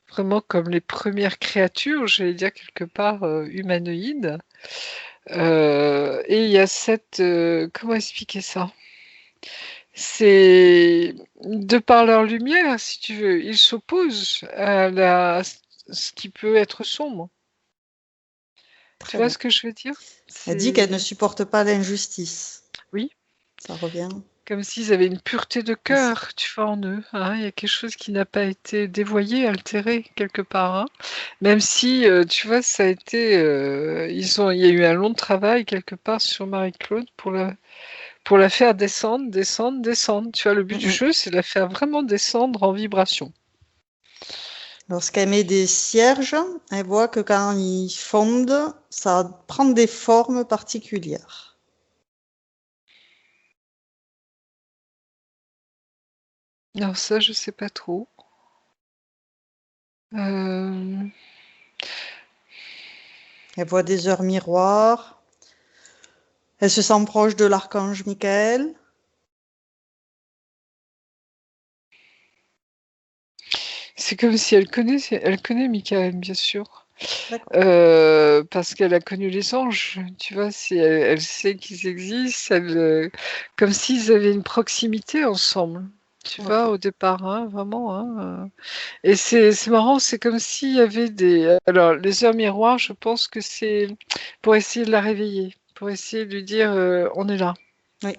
Vraiment comme les premières créatures, j'allais dire quelque part humanoïdes. Et il y a comment expliquer ça? C'est de par leur lumière, si tu veux, ils s'opposent ce qui peut être sombre. Tu Très vois bien. ce que je veux dire? Elle dit qu'elle ne C'est supporte pas l'injustice. Oui, Ça revient. Comme s'ils avaient une pureté de cœur, tu vois, en eux, hein. Il y a quelque chose qui n'a pas été dévoyé, altéré quelque part, hein. Même si, tu vois, ça a été, il y a eu un long travail quelque part sur Marie-Claude pour la faire descendre, descendre, descendre. Tu vois, le but du jeu, c'est de la faire vraiment descendre en vibration. Lorsqu'elle met des cierges, elle voit que quand ils fondent, ça prend des formes particulières. Alors ça, je sais pas trop. Elle voit des heures miroirs. Elle se sent proche de l'archange Michael. C'est comme si elle connaît Michael, bien sûr. D'accord. Parce qu'elle a connu les anges, tu vois, elle sait qu'ils existent, comme s'ils avaient une proximité ensemble, tu vois, au départ, hein, vraiment. Hein. Et c'est marrant, c'est comme s'il y avait des... Alors, les heures miroirs, je pense que c'est pour essayer de la réveiller, pour essayer de lui dire on est là. Oui.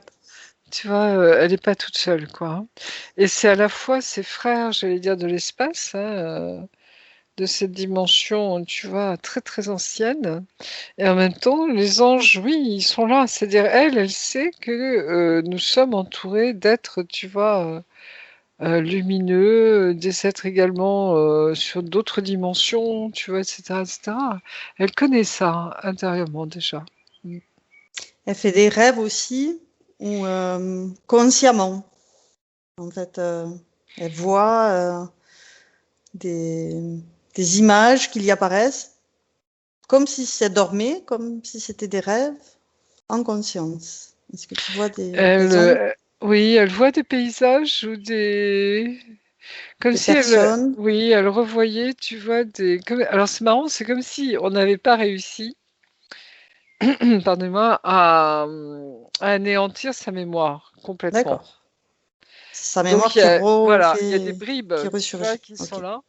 Tu vois, elle n'est pas toute seule, quoi. Hein. Et c'est à la fois ses frères, j'allais dire, de l'espace, hein, de cette dimension, tu vois, très très ancienne. Et en même temps, les anges, oui, ils sont là. C'est-à-dire, elle sait que nous sommes entourés d'êtres, tu vois, lumineux, des êtres également sur d'autres dimensions, tu vois, etc., etc. Elle connaît ça hein, intérieurement déjà. Elle fait des rêves aussi, ou consciemment. En fait, elle voit des, des images qui y apparaissent, comme si elle dormait, comme si c'était des rêves, en conscience. Est-ce que tu vois Elle, des ondes, oui, elle voit des paysages ou des... Comme des si elle, personnes? oui, elle revoyait, tu vois, alors c'est marrant, c'est comme si on n'avait pas réussi, pardonnez-moi, à anéantir sa mémoire complètement. D'accord. C'est sa mémoire Donc, qui voilà, il y a des refait, bribes, qui tu vois, ressurgit. qui sont Ok. là.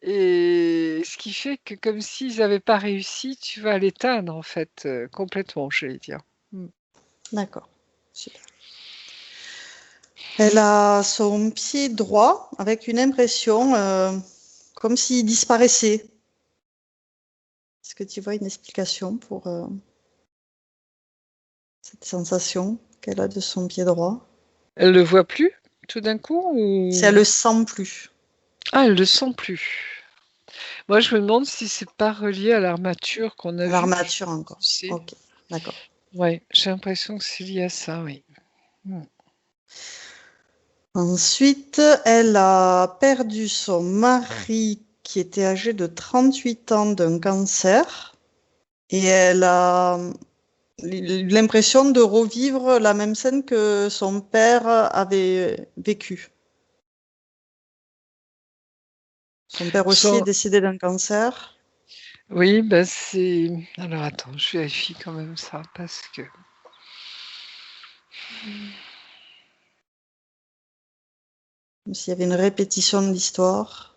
Et ce qui fait que comme s'ils n'avaient pas réussi, tu vas l'éteindre, en fait, complètement, j'allais dire. Mm. D'accord. Super. Elle a son pied droit avec une impression comme s'il disparaissait. Est-ce que tu vois une explication pour cette sensation qu'elle a de son pied droit? Elle le voit plus, tout d'un coup, Si elle ou... le sent plus. Ah, elle le sent plus. Moi, je me demande si c'est pas relié à l'armature qu'on a vue, L'armature encore. tu sais. Ok, d'accord. Ouais, j'ai l'impression que c'est lié à ça, oui. Mm. Ensuite, elle a perdu son mari qui était âgé de 38 ans d'un cancer et elle a l'impression de revivre la même scène que son père avait vécue. Son père aussi est Son- décédé d'un cancer. Oui, bah c'est... Alors attends, je vérifie quand même ça, parce que... Comme s'il y avait une répétition de l'histoire.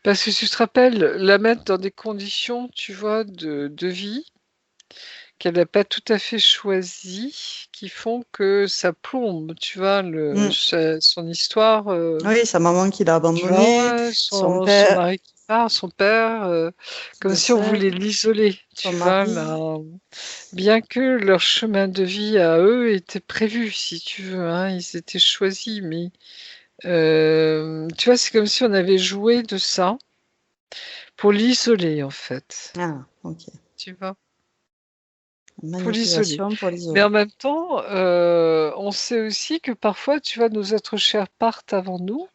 Parce que tu te rappelles, la mettre dans des conditions, tu vois, de vie qu'elle n'a pas tout à fait choisies, qui font que ça plombe, tu vois, Mm. son histoire, Oui, sa maman qui l'a tu vois, abandonné, ouais, son son père mari qui part, son père, qui comme si on décède, voulait l'isoler, son tu vois, mari. là. Bien que leur chemin de vie à eux était prévu, si tu veux, hein, ils étaient choisis, mais tu vois, c'est comme si on avait joué de ça pour l'isoler, en fait. Ah, ok. Tu vois, pour l'isoler. Manipulation pour Mais l'isoler. en même temps, on sait aussi que parfois, tu vois, nos êtres chers partent avant nous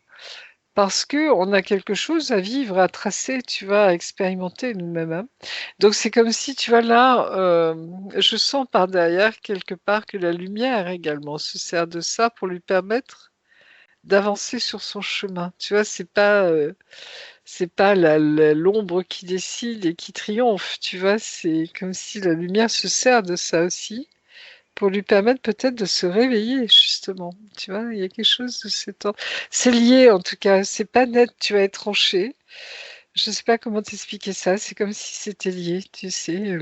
parce que on a quelque chose à vivre, à tracer, tu vois, à expérimenter nous-mêmes. Hein. Donc c'est comme si, tu vois, là, je sens par derrière quelque part que la lumière également se sert de ça pour lui permettre d'avancer sur son chemin. Tu vois, c'est pas l'ombre qui décide et qui triomphe. Tu vois, c'est comme si la lumière se sert de ça aussi pour lui permettre peut-être de se réveiller justement. Tu vois, il y a quelque chose de cet ordre. C'est lié en tout cas. C'est pas net. Tu vas être tranché. Je sais pas comment t'expliquer ça. C'est comme si c'était lié, tu sais.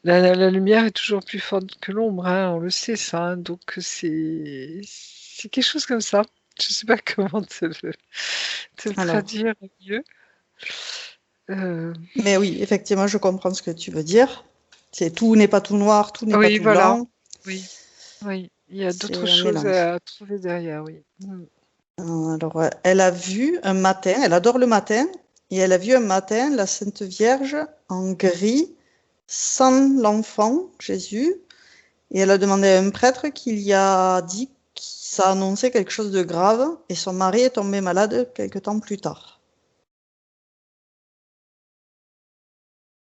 La lumière est toujours plus forte que l'ombre, hein, on le sait ça, hein, donc c'est quelque chose comme ça. Je sais pas comment te le Alors, traduire mieux. Euh, mais oui, effectivement, je comprends ce que tu veux dire. C'est tout n'est pas tout noir, tout n'est pas oui, tout voilà. blanc. Oui, oui. Il y a d'autres C'est un choses mélange. à trouver derrière, oui. Mm. Alors, elle a vu un matin, elle adore le matin, et elle a vu un matin la Sainte Vierge en gris, sans l'enfant, Jésus, et elle a demandé à un prêtre qu'il y a dit que ça annonçait quelque chose de grave, et son mari est tombé malade quelque temps plus tard.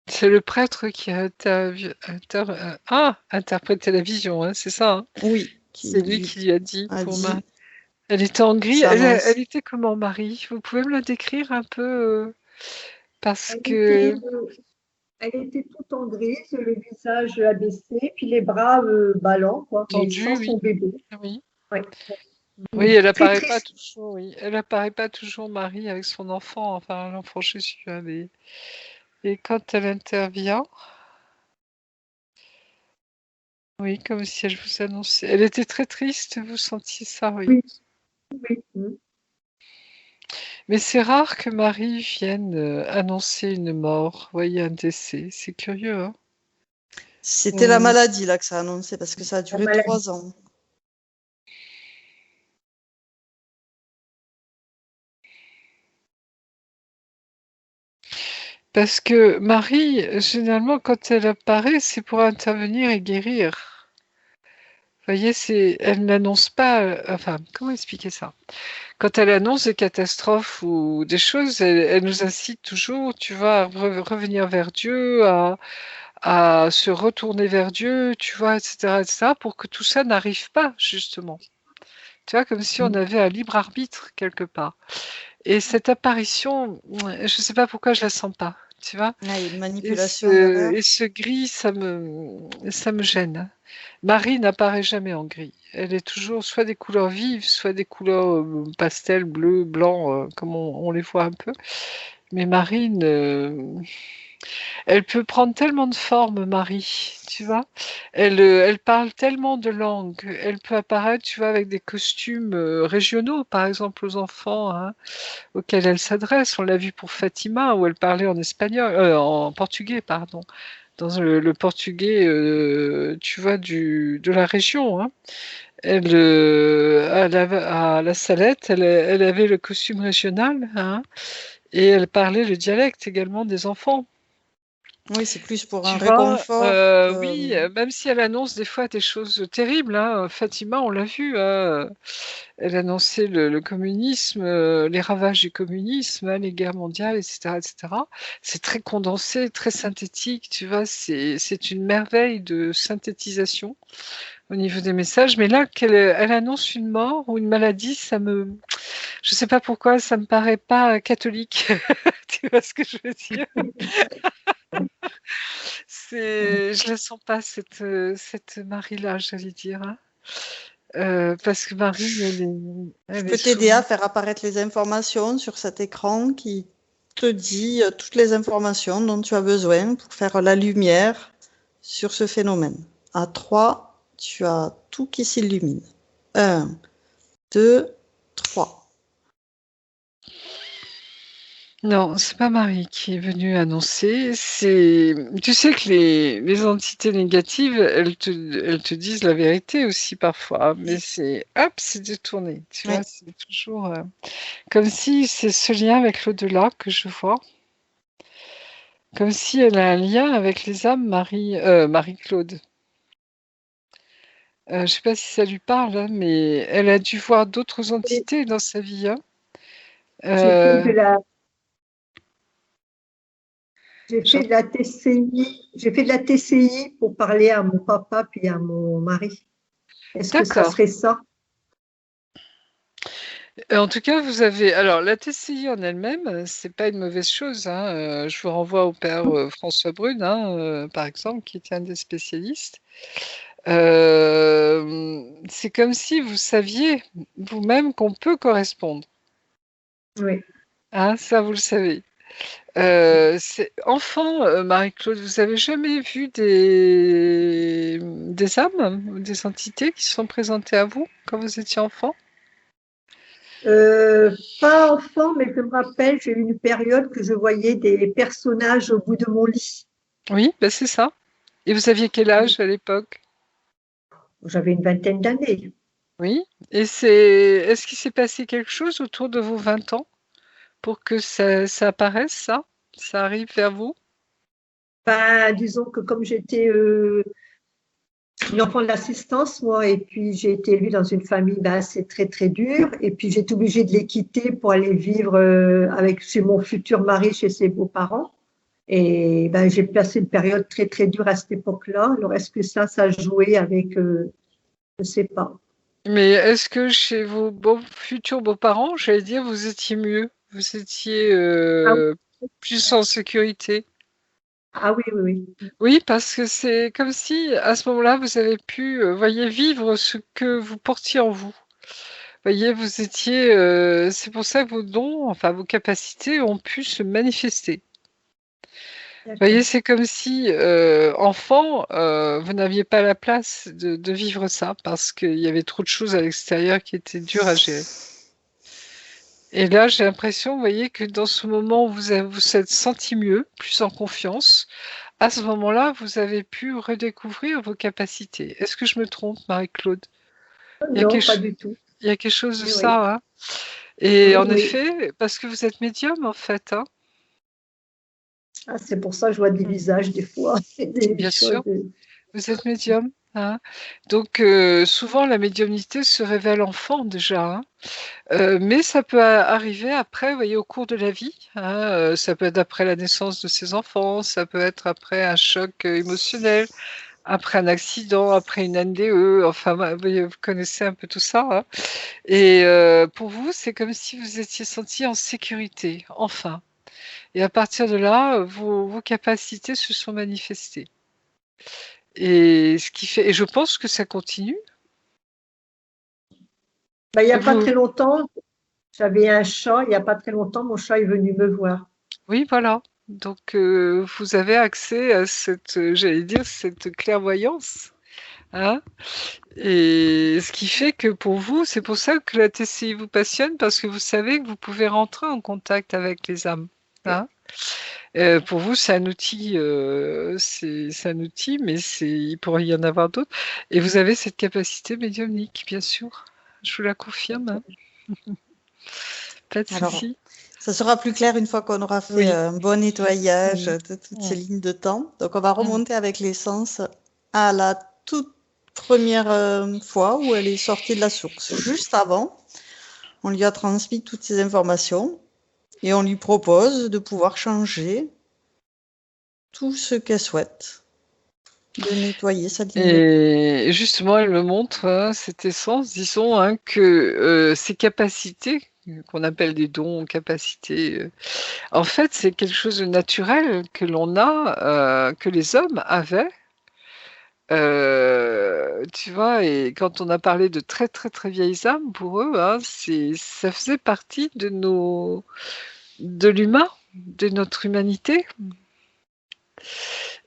C'est le prêtre qui a interprété la vision, hein, c'est ça, hein. Oui, qui C'est lui lui qui lui a dit a pour dit, Marie. Elle était en gris. ça Elle annonce. était comment, Marie? Vous pouvez me la décrire un peu parce Elle que était, euh, Elle était toute en grise, le visage abaissé, puis les bras ballants, quoi, mais sans tendue, son oui. bébé. Oui. Ouais. Oui, elle Très apparaît pas triste. toujours, oui. Elle apparaît pas toujours Marie avec son enfant, enfin l'enfant Jésus. Hein, et quand elle intervient, oui, comme si elle vous annonçait. Elle était très triste, vous sentiez ça, oui. Oui, oui. Mais c'est rare que Marie vienne annoncer une mort, voyez, un décès. C'est curieux, hein. C'était la Euh, maladie là que ça annonçait, parce que ça a La duré maladie. 3 ans. Parce que Marie, généralement, quand elle apparaît, c'est pour intervenir et guérir. Vous voyez, elle n'annonce pas, enfin, comment expliquer ça? Quand elle annonce des catastrophes ou des choses, elle nous incite toujours, tu vois, à revenir vers Dieu, à se retourner vers Dieu, tu vois, etc., etc., pour que tout ça n'arrive pas, justement. Tu vois, comme si on avait un libre arbitre quelque part. Et cette apparition, je ne sais pas pourquoi je la sens pas, tu vois. Ah, il y a une Et manipulation derrière. ce gris, ça me gêne. Marie n'apparaît jamais en gris. Elle est toujours soit des couleurs vives, soit des couleurs pastel, bleu, blanc, comme on les voit un peu. Mais Marie, elle peut prendre tellement de formes, Marie, tu vois. Elle parle tellement de langues. Elle peut apparaître, tu vois, avec des costumes régionaux, par exemple aux enfants, hein, auxquels elle s'adresse. On l'a vu pour Fatima, où elle parlait en espagnol, en portugais, pardon, dans le portugais, tu vois, de la région, hein. À la Salette, elle avait le costume régional, hein, et elle parlait le dialecte également des enfants. Oui, c'est plus pour un Tu vois, réconfort oui, que. même si elle annonce des fois des choses terribles, hein, Fatima, on l'a vu, hein, elle annonçait le communisme, les ravages du communisme, hein, les guerres mondiales, etc., etc. C'est très condensé, très synthétique, tu vois, c'est une merveille de synthétisation au niveau des messages. Mais là, elle annonce une mort ou une maladie, je sais pas pourquoi, ça me paraît pas catholique. Tu vois ce que je veux dire? Je la sens pas cette Marie-là, j'allais dire, hein. Parce que Marie, Je elle est peux t'aider à souvent. faire apparaître les informations sur cet écran qui te dit toutes les informations dont tu as besoin pour faire la lumière sur ce phénomène. À 3, tu as tout qui s'illumine. 1, 2, 3. Non, c'est pas Marie qui est venue annoncer. Tu sais que les entités négatives, elles te disent la vérité aussi parfois, mais hop, c'est détourné. Tu Oui, vois, c'est toujours comme si c'est ce lien avec l'au-delà que je vois. Comme si elle a un lien avec les âmes, Marie-Claude. Je sais pas si ça lui parle, hein, mais elle a dû voir d'autres entités dans sa vie, hein. J'ai fait Euh, de la, j'ai fait j'en- de la TCI, j'ai fait de la TCI pour parler à mon papa puis à mon mari. Est-ce que ça D'accord. serait ça? En tout cas, vous avez. Alors, la TCI en elle-même, c'est pas une mauvaise chose, hein. Je vous renvoie au père François Brune, hein, par exemple, qui était un des spécialistes. C'est comme si vous saviez vous-même qu'on peut correspondre. Oui. Hein, ça, vous le savez. Enfant, Marie-Claude, vous avez jamais vu des âmes ou des entités qui se sont présentées à vous quand vous étiez enfant? Pas enfant, mais je me rappelle, j'ai eu une période que je voyais des personnages au bout de mon lit. Oui, ben c'est ça. Et vous aviez quel âge à l'époque? J'avais une vingtaine d'années. Oui. Et est-ce qu'il s'est passé quelque chose autour de vos 20 ans pour que ça apparaisse, ça? Ça arrive vers vous? Ben, disons que comme j'étais une enfant de l'assistance, moi, et puis j'ai été élue dans une famille ben, assez très très dure, et puis j'ai été obligée de les quitter pour aller vivre avec chez mon futur mari, chez ses beaux-parents. Et ben, j'ai passé une période très très dure à cette époque-là. Alors est-ce que ça a joué avec, je sais pas. Mais est-ce que chez vos futurs beaux-parents, j'allais dire, vous étiez mieux? Vous étiez Ah, plus en sécurité? ah oui, oui, oui. Oui, parce que c'est comme si, à ce moment-là, vous avez pu, voyez, vivre ce que vous portiez en vous. Voyez, vous étiez, c'est pour ça que vos dons, enfin vos capacités ont pu se manifester. Voyez, D'accord. c'est comme si, enfant, vous n'aviez pas la place de vivre ça parce qu'il y avait trop de choses à l'extérieur qui étaient dures à gérer. Et là, j'ai l'impression, vous voyez, que dans ce moment où vous êtes senti mieux, plus en confiance, à ce moment-là, vous avez pu redécouvrir vos capacités. Est-ce que je me trompe, Marie-Claude? Il y a Non, pas quelque, du tout. il y a quelque chose de Oui, oui, ça, hein. Et oui, en oui. effet, parce que vous êtes médium, en fait, hein. Ah, c'est pour ça que je vois des visages des fois, des Bien choses. sûr, vous êtes médium, hein. Donc, souvent, la médiumnité se révèle enfant déjà, hein. Mais ça peut arriver après, vous voyez, au cours de la vie, hein. Ça peut être après la naissance de ses enfants, ça peut être après un choc émotionnel, après un accident, après une NDE, enfin, vous connaissez un peu tout ça, hein. Et pour vous, c'est comme si vous étiez senti en sécurité, enfin. Et à partir de là, vos capacités se sont manifestées. Et ce qui fait, et je pense que ça continue. Ben, il n'y a pas Vous, très longtemps, j'avais un chat, il n'y a pas très longtemps, mon chat est venu me voir. oui, voilà. Donc, vous avez accès à cette, j'allais dire, cette clairvoyance, hein. Et ce qui fait que pour vous, c'est pour ça que la TCI vous passionne, parce que vous savez que vous pouvez rentrer en contact avec les âmes, hein. Pour vous, c'est un outil, c'est un outil, mais il pourrait y en avoir d'autres. Et vous avez cette capacité médiumnique, bien sûr. Je vous la confirme, hein. Pas de Alors, souci. ça sera plus clair une fois qu'on aura fait Oui. un bon nettoyage Mm. de toutes ces Mm. lignes de temps. Donc, on va Mm. remonter avec l'essence à la toute première fois où elle est sortie de la source. Juste avant, on lui a transmis toutes ces informations et on lui propose de pouvoir changer tout ce qu'elle souhaite, de nettoyer sa ligne de temps. Et justement, elle me montre, hein, cette essence, disons, hein, que ces capacités, qu'on appelle des dons, capacités, en fait, c'est quelque chose de naturel que l'on a, que les hommes avaient. Tu vois, et quand on a parlé de très très très vieilles âmes, pour eux, hein, ça faisait partie de l'humain, de notre humanité.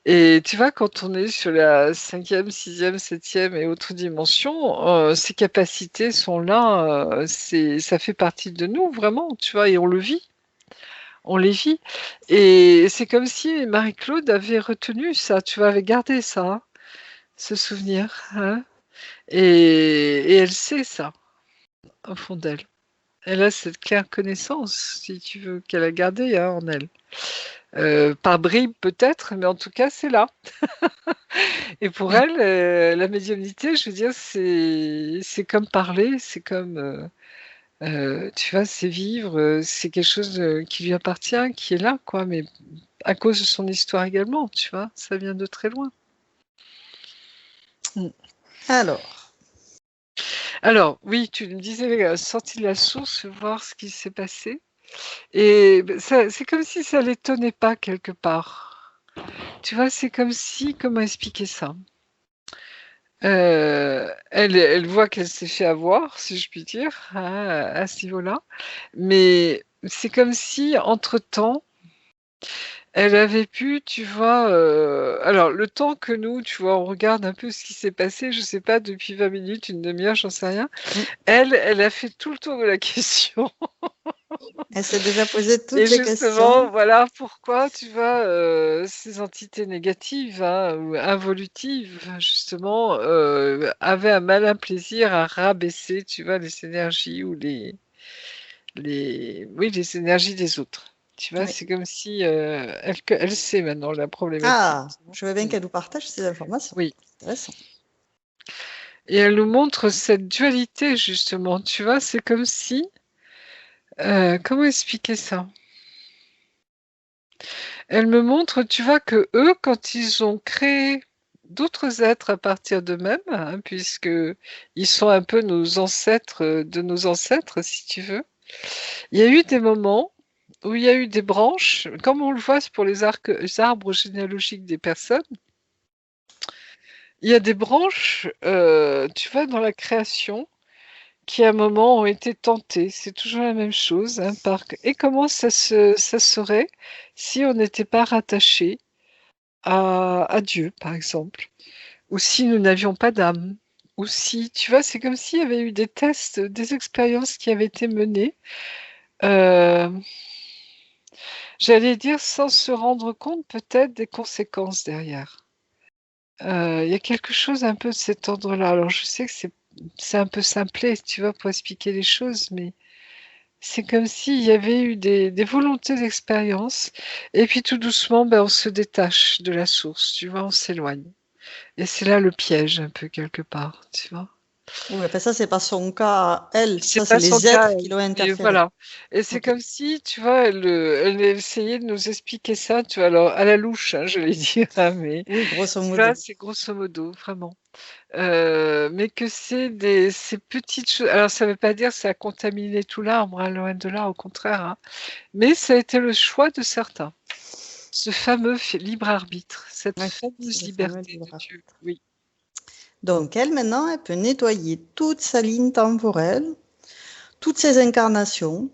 Et tu vois, quand on est sur la cinquième, sixième, septième et autres dimensions, ces capacités sont là, ça fait partie de nous, vraiment, tu vois, et on le vit, on les vit. Et c'est comme si Marie-Claude avait retenu ça, tu vois, avait gardé ça, hein, ce souvenir, hein. Et elle sait ça, au fond d'elle. Elle a cette claire connaissance, si tu veux, qu'elle a gardée, hein, en elle. Par bribes peut-être, mais en tout cas, c'est là. Et pour elle, la médiumnité, je veux dire, c'est comme parler, c'est comme, tu vois, c'est vivre, c'est quelque chose qui lui appartient, qui est là, quoi, mais à cause de son histoire également, tu vois, ça vient de très loin. Mm. Alors, Alors, oui, tu me disais, sortie de la source, voir ce qui s'est passé. Et ben, c'est comme si ça l'étonnait pas quelque part. Tu vois, c'est comme si, comment expliquer ça? Elle voit qu'elle s'est fait avoir, si je puis dire, hein, à ce niveau-là. Mais c'est comme si, entre-temps, Elle avait pu, tu vois, alors le temps que nous, tu vois, on regarde un peu ce qui s'est passé, je sais pas, depuis 20 minutes, une demi-heure, j'en sais rien. Mm. Elle a fait tout le tour de la question. Elle s'est déjà posé Et toutes les justement, questions. voilà pourquoi, tu vois, ces entités négatives, hein, ou involutives, justement, avaient un malin plaisir à rabaisser, tu vois, les énergies ou oui, les énergies des autres. Tu vois, Oui. c'est comme si elle sait maintenant la problématique. Ah, je veux bien Mm. qu'elle nous partage ces informations. Oui. C'est intéressant. Et elle nous montre cette dualité, justement. Tu vois, c'est comme si... comment expliquer ça? Elle me montre, tu vois, que eux, quand ils ont créé d'autres êtres à partir d'eux-mêmes, hein, puisque ils sont un peu nos ancêtres de nos ancêtres, si tu veux, il y a eu des moments où il y a eu des branches, comme on le voit pour les arbres généalogiques des personnes, il y a des branches, tu vois, dans la création, qui à un moment ont été tentées. C'est toujours la même chose, hein, et comment ça serait si on n'était pas rattaché à Dieu, par exemple, ou si nous n'avions pas d'âme, ou si, tu vois, c'est comme s'il y avait eu des tests, des expériences qui avaient été menées, euh, j'allais dire sans se rendre compte peut-être des conséquences derrière. Il y a quelque chose un peu de cet ordre-là. Alors je sais que c'est un peu simplé, tu vois, pour expliquer les choses, mais c'est comme s'il y avait eu des volontés d'expérience, et puis tout doucement, ben, on se détache de la source, tu vois, on s'éloigne. Et c'est là le piège, un peu, quelque part, tu vois. Oui, enfin, ça, c'est pas son cas à elle. C'est Ça, c'est pas son les cas, êtres qui l'ont mais interféré. voilà. Et c'est Ok. comme si, tu vois, elle essayait de nous expliquer ça, tu vois, alors à la louche, hein, je l'ai dit, hein, mais Oui, grosso tu vois, modo. c'est grosso modo, vraiment. Mais que c'est ces petites choses. Alors, ça ne veut pas dire que ça a contaminé tout l'arbre, hein, loin de là, au contraire, hein. Mais ça a été le choix de certains. Ce fameux libre arbitre, cette Oui, c'est fameuse le fameux liberté livre. de Dieu. Oui. Donc, elle, maintenant, elle peut nettoyer toute sa ligne temporelle, toutes ses incarnations.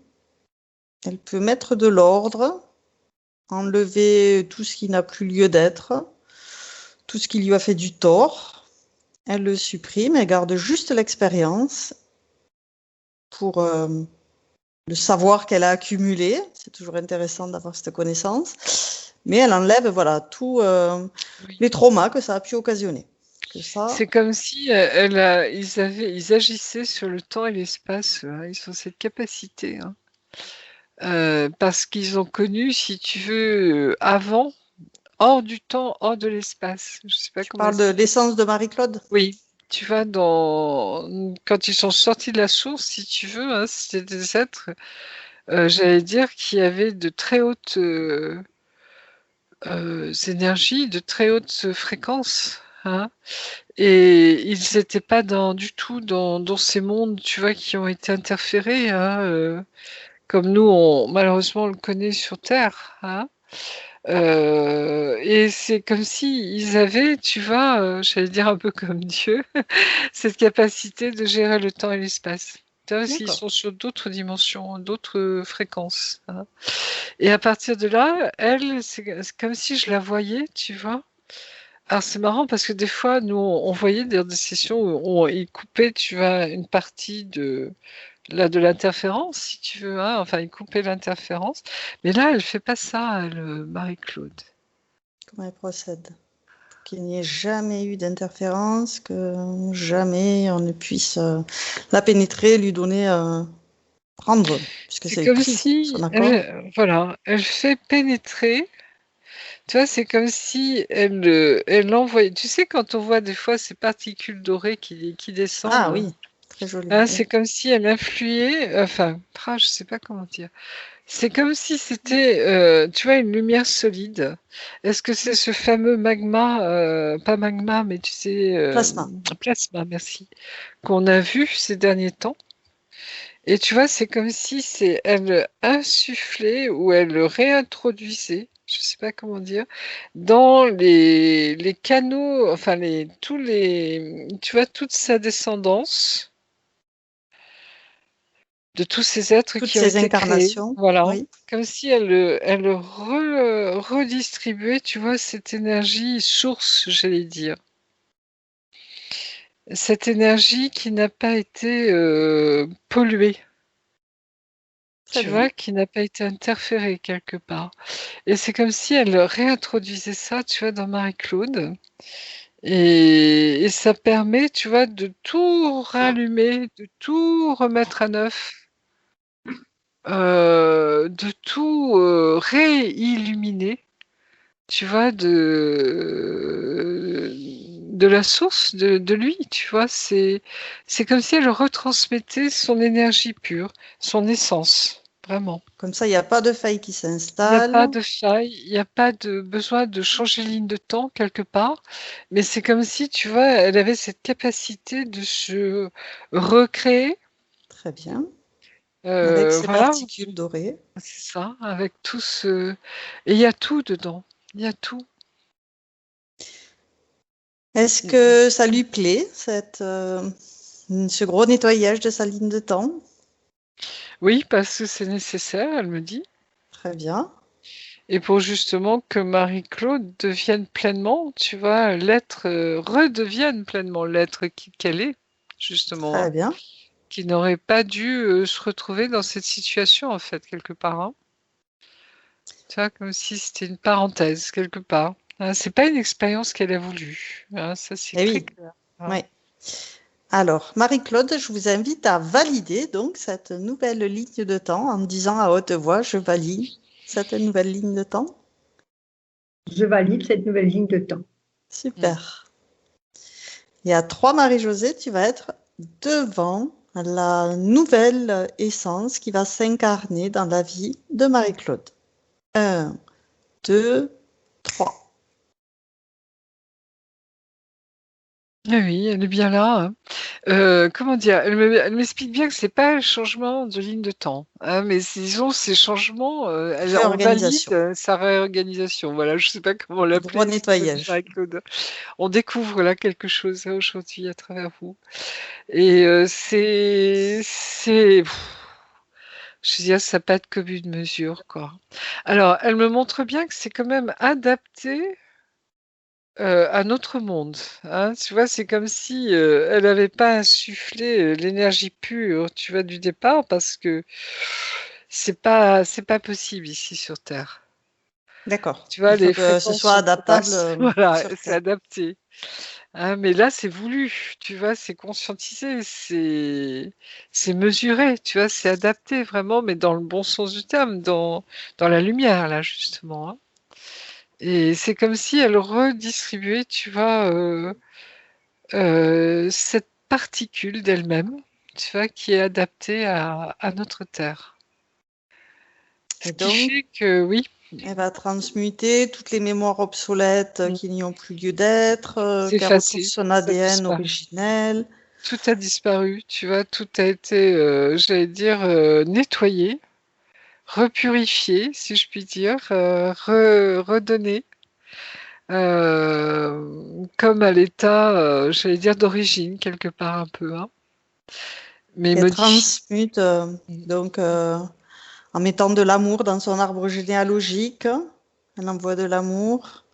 Elle peut mettre de l'ordre, enlever tout ce qui n'a plus lieu d'être, tout ce qui lui a fait du tort. Elle le supprime, elle garde juste l'expérience pour le savoir qu'elle a accumulé. C'est toujours intéressant d'avoir cette connaissance. Mais elle enlève voilà, tous Oui. les traumas que ça a pu occasionner. Que ça, C'est comme si ils agissaient sur le temps et l'espace, hein. Ils ont cette capacité, hein. Parce qu'ils ont connu, si tu veux, avant, hors du temps, hors de l'espace. Je sais pas tu comment parles de expliquer. l'essence de Marie-Claude? Oui, tu vois, quand ils sont sortis de la source, si tu veux, hein, c'était des êtres, j'allais dire, qui avaient de très hautes énergies, de très hautes fréquences, hein. Et ils n'étaient pas du tout dans ces mondes, tu vois, qui ont été interférés, hein, comme nous, malheureusement, on le connaît sur Terre, hein. Et c'est comme si ils avaient, tu vois, j'allais dire un peu comme Dieu, cette capacité de gérer le temps et l'espace. Tu vois, parce qu'ils D'accord. sont sur d'autres dimensions, d'autres fréquences, hein. Et à partir de là, elle, c'est comme si je la voyais, tu vois. Alors c'est marrant parce que des fois, nous, on voyait des sessions où ils coupaient, tu vois, une partie de l'interférence, si tu veux, hein. Enfin, ils coupaient l'interférence. Mais là, elle fait pas ça, elle, Marie-Claude. Comment elle procède? Pour qu'il n'y ait jamais eu d'interférence, que jamais on ne puisse la pénétrer, lui donner prendre, puisque C'est c'est comme pris son si, accord. voilà, elle fait pénétrer. Tu vois, c'est comme si elle envoyait. Tu sais, quand on voit des fois ces particules dorées qui Ah descendent, oui, très joli. hein, Oui. c'est comme si elle influait. Enfin, je sais pas comment dire. C'est comme si c'était, tu vois, une lumière solide. Est-ce que c'est ce fameux magma, pas magma, mais tu sais, Plasma. plasma, merci, qu'on a vu ces derniers temps? Et tu vois, c'est comme si elle insufflait ou elle réintroduisait, je sais pas comment dire, dans les canaux, enfin tu vois, toute sa descendance. de tous ces êtres Toutes qui ont ces été créés. incarnations. Voilà. Oui, Comme si elle redistribuait, tu vois, cette énergie source, j'allais dire. Cette énergie qui n'a pas été polluée, très tu vois, bien. qui n'a pas été interférée quelque part. Et c'est comme si elle réintroduisait ça, tu vois, dans Marie-Claude. Et ça permet, tu vois, de tout rallumer, de tout remettre à neuf, de tout réilluminer, tu vois, de la source de lui, tu vois. C'est comme si elle retransmettait son énergie pure, son essence, vraiment. Comme ça, il n'y a pas de faille qui Il n'y a pas s'installe. de faille, il n'y a pas de besoin de changer ligne de temps quelque part, mais c'est comme si, tu vois, elle avait cette capacité de se recréer, Très bien. Avec ces voilà, particules dorées. c'est ça, avec tout ce... Et il y a tout dedans, il y a tout. Est-ce que ça lui plaît, ce gros nettoyage de sa ligne de temps? Oui, parce que c'est nécessaire, elle me dit, Très bien, et pour justement que Marie-Claude devienne pleinement, tu vois, l'être, redevienne pleinement l'être qu'elle est, justement, très hein. bien. Qui n'aurait pas dû se retrouver dans cette situation, en fait, quelque part, hein. Tu vois, comme si c'était une parenthèse, quelque part. Hein, c'est pas une expérience qu'elle a voulu. Hein, ça, c'est Eh très oui, clair. Hein. oui. Alors, Marie-Claude, je vous invite à valider donc cette nouvelle ligne de temps en disant à haute voix, je valide cette nouvelle ligne de temps. Je valide cette nouvelle ligne de temps. Mm. Super. Et à 3, Marie-Josée, tu vas être devant la nouvelle essence qui va s'incarner dans la vie de Marie-Claude. 1, 2, 3. Ah oui, elle est bien là. Hein. Comment dire? Elle m'explique bien que c'est pas un changement de ligne de temps, hein, mais disons ces changements, on valide Réorganisation. sa réorganisation. Voilà, je sais pas comment Gros l'appeler, nettoyage. Marie-Claude. On découvre là quelque chose hein, aujourd'hui à travers vous. Et je veux dire, ça n'a pas de commune mesure, quoi. Alors, elle me montre bien que c'est quand même adapté à notre monde. Hein. Tu vois, c'est comme si elle n'avait pas insufflé l'énergie pure, tu vois, du départ, parce que c'est pas possible ici sur Terre. D'accord. Tu vois, Il faut les que ce fréquences soit sont trop adaptable basses. Voilà, sur c'est Terre. adapté. Hein, mais là, c'est voulu, tu vois, c'est conscientisé, c'est mesuré, tu vois, c'est adapté vraiment, mais dans le bon sens du terme, dans la lumière, là, justement. Hein. Et c'est comme si elle redistribuait, tu vois, cette particule d'elle-même, tu vois, qui est adaptée à notre Terre. Ce Et qui donc, fait que, oui, elle va transmuter toutes les mémoires obsolètes qui n'y ont plus lieu d'être, c'est qu'elle retrouve effacé, son ça ADN disparaît. originel. Tout a disparu, tu vois, tout a été, j'allais dire, nettoyé, repurifié, si je puis dire, redonné, comme à l'état, j'allais dire, d'origine, quelque part un peu, hein, mais Elle modifié. transmute donc en mettant de l'amour dans son arbre généalogique. Elle envoie de l'amour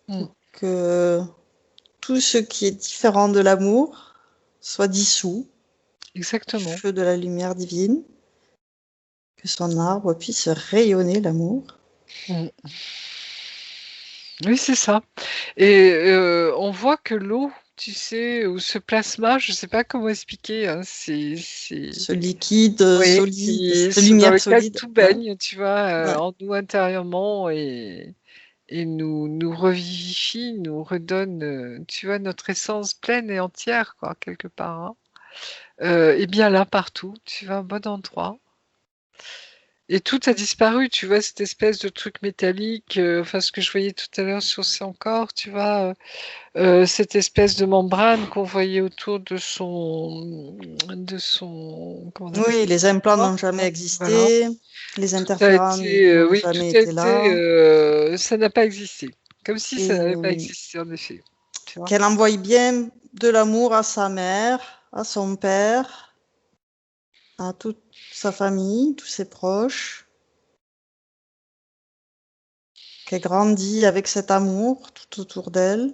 Mm, pour que tout ce qui est différent de l'amour soit dissous du exactement. feu de la lumière divine, que son arbre puisse rayonner l'amour. Mm. Oui, c'est ça. Et on voit que l'eau, tu sais, ou ce plasma, je ne sais pas comment expliquer, hein, Ce liquide oui, solide, cette c'est dans lumière lequel solide. tout Ouais, baigne, tu vois, ouais. en nous intérieurement et nous revivifie, nous redonne, tu vois, notre essence pleine et entière, quoi, quelque part. Hein. Et bien là, partout, tu vas au bon endroit. Et tout a disparu, tu vois, cette espèce de truc métallique, enfin ce que je voyais tout à l'heure sur son corps, tu vois, cette espèce de membrane qu'on voyait autour de son, comment on appelle Oui, ça? les implants Corps, n'ont jamais hein, voilà. existé, les Tout a interférons été, n'ont oui, tout jamais a été été, là. ça n'a pas existé. Comme si ça Et n'avait pas existé, en effet. Tu vois? qu'elle envoie bien de l'amour à sa mère, à son père, à toute sa famille, tous ses proches, qu'elle grandit avec cet amour tout autour d'elle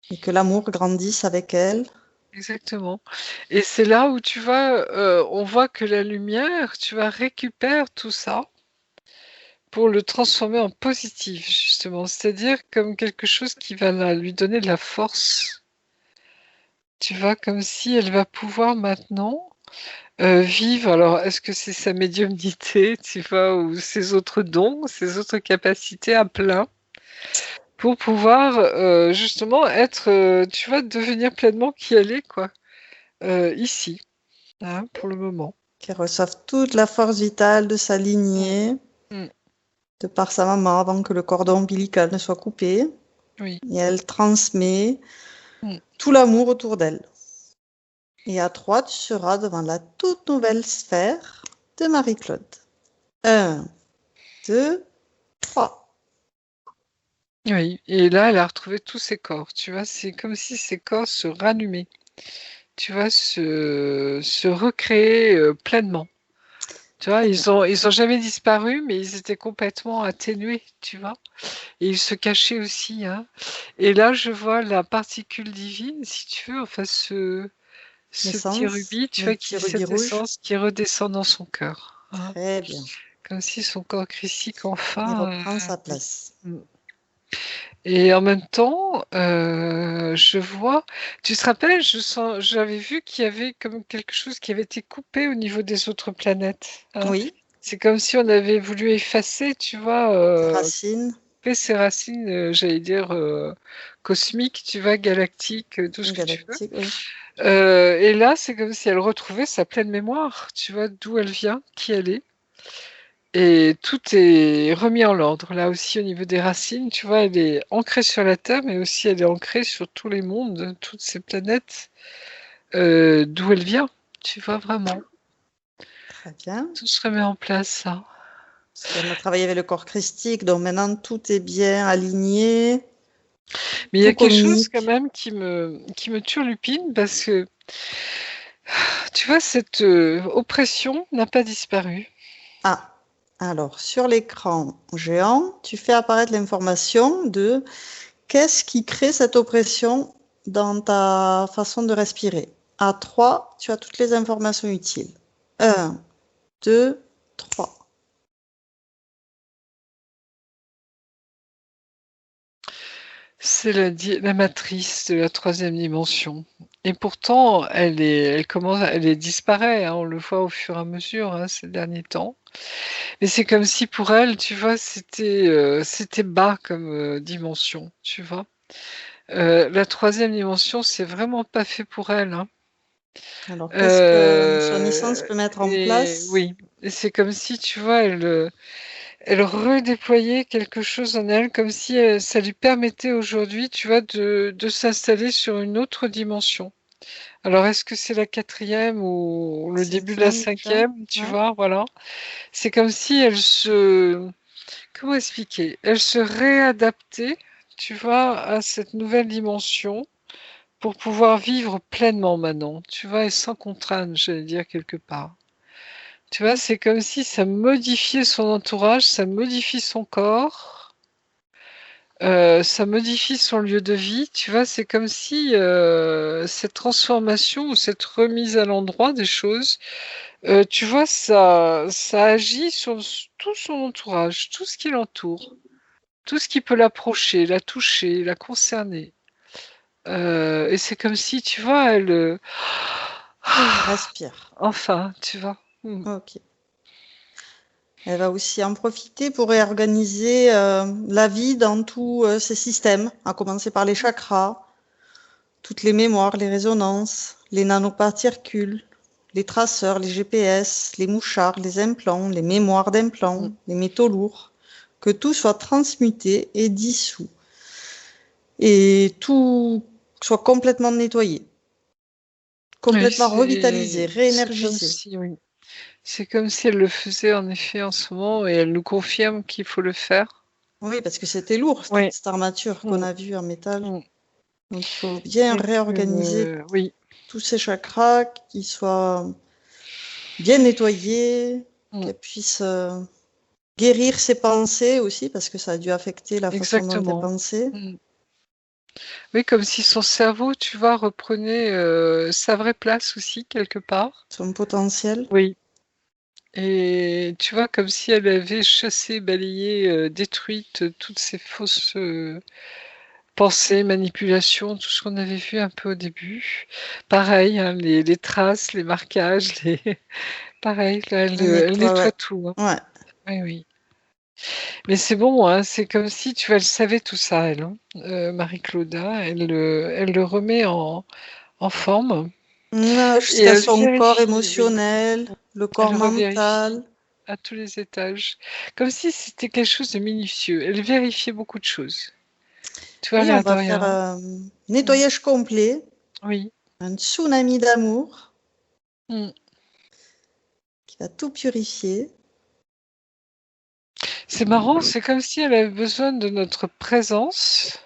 et que l'amour grandisse avec elle. Exactement. Et c'est là où tu vois, on voit que la lumière, tu vois, récupère tout ça pour le transformer en positif, justement. C'est-à-dire comme quelque chose qui va lui donner de la force. Tu vois, comme si elle va pouvoir maintenant vivre. Alors, est-ce que c'est sa médiumnité, tu vois, ou ses autres dons, ses autres capacités à plein, pour pouvoir justement être, tu vois, devenir pleinement qui elle est, quoi, ici, hein, pour le moment. Qu'elle reçoive toute la force vitale de sa Mm, lignée, mm, de par sa maman, avant que le cordon ombilical ne soit coupé. oui. Et elle transmet Mm. tout l'amour autour d'elle. Et à 3, tu seras devant la toute nouvelle sphère de Marie-Claude. 1, 2, 3. Oui, et là, elle a retrouvé tous ses corps, tu vois, c'est comme si ses corps se rallumaient, tu vois, se recréer pleinement. Tu vois, Très bien. ils ont jamais disparu, mais ils étaient complètement atténués, tu vois. Et ils se cachaient aussi, hein. Et là, je vois la particule divine, si tu veux, enfin ce petit Naissance, rubis, tu le vois, petit qui rubis cette rouge. essence qui redescend dans son cœur, hein. Très bien. Comme si son corps christique Il enfin. reprend sa place. Mm. Et en même temps, je vois, tu te rappelles, j'avais vu qu'il y avait comme quelque chose qui avait été coupé au niveau des autres planètes, hein. Oui, C'est comme si on avait voulu effacer, tu vois, ses racines couper ses racines, j'allais dire, cosmiques, tu vois, galactiques, tout ce que tu veux. galactiques, oui. Et là, c'est comme si elle retrouvait sa pleine mémoire, tu vois, d'où elle vient, qui elle est. Et tout est remis en ordre. Là aussi, au niveau des racines, tu vois, elle est ancrée sur la Terre, mais aussi elle est ancrée sur tous les mondes, toutes ces planètes, d'où elle vient. Tu vois, vraiment. Très bien. Tout se remet en place, ça. Parce qu'on a travaillé avec le corps christique, donc maintenant tout est bien aligné, Mais il y tout a quelque chose quand communique. même qui me turlupine parce que, tu vois, cette oppression n'a pas disparu. Ah, alors sur l'écran géant, tu fais apparaître l'information de qu'est-ce qui crée cette oppression dans ta façon de respirer. À 3, tu as toutes les informations utiles. 1, 2, 3. C'est la matrice de la troisième dimension. Et pourtant, elle disparaît, hein, on le voit au fur et à mesure, hein, ces derniers temps. Mais c'est comme si pour elle, tu vois, c'était bas comme dimension, tu vois. La troisième dimension, c'est vraiment pas fait pour elle, hein. Alors, qu'est-ce que son essence peut mettre en Et place? oui, et c'est comme si, tu vois, elle redéployait quelque chose en elle, comme si ça lui permettait aujourd'hui, tu vois, de s'installer sur une autre dimension. Alors, est-ce que c'est la quatrième ou le début de la 5e déjà? cinquième, tu Ouais. vois, voilà. C'est comme si comment expliquer? Elle se réadaptait, tu vois, à cette nouvelle dimension pour pouvoir vivre pleinement maintenant, tu vois, et sans contrainte, j'allais dire quelque part. Tu vois, c'est comme si ça modifiait son entourage, ça modifie son corps, ça modifie son lieu de vie. Tu vois, c'est comme si cette transformation ou cette remise à l'endroit des choses, tu vois, ça agit sur tout son entourage, tout ce qui l'entoure, tout ce qui peut l'approcher, la toucher, la concerner. Et c'est comme si, tu vois, elle, Respire. enfin, tu vois. Mm. Ok. Elle va aussi en profiter pour réorganiser la vie dans tous ces systèmes, à commencer par les chakras, toutes les mémoires, les résonances, les nanoparticules, les traceurs, les GPS, les mouchards, les implants, les mémoires Mm. d'implants, les métaux lourds, que tout soit transmuté et dissous et tout soit complètement nettoyé, Oui, complètement revitalisé, c'est comme réénergisé. si, oui. C'est comme si elle le faisait en effet en ce moment et elle nous confirme qu'il faut le faire. Oui, parce que c'était lourd, toute Oui. cette armature qu'on Mm, a vue en métal. mm. Donc, il faut bien réorganiser Oui, tous ces chakras, qu'ils soient bien nettoyés, qu'elle puisse guérir ses pensées aussi, parce que ça a dû affecter la façon dont elle exactement. pensait, Oui, comme si son cerveau, tu vois, reprenait sa vraie place aussi, quelque part. son potentiel. Oui. Et tu vois, comme si elle avait chassé, balayé, détruite toutes ces fausses pensées, manipulations, tout ce qu'on avait vu un peu au début. Pareil, hein, les traces, les marquages, pareil, là, Elle elle nettoie, nettoie ouais. tout, hein. Ouais, Oui, oui. Mais c'est bon, hein, c'est comme si, tu vois, elle savait tout ça, elle, hein, Marie-Claude, elle le remet en forme et jusqu'à elle son corps vérifie, oui, émotionnel, le corps elle revérifie mental. à tous les étages, comme si c'était quelque chose de minutieux. Elle vérifiait beaucoup de choses. Tu vois, Oui, on l'air de va faire rien. un Mm. nettoyage complet, Oui. un tsunami d'amour Mm. qui va tout purifier. C'est marrant, c'est comme si elle avait besoin de notre présence,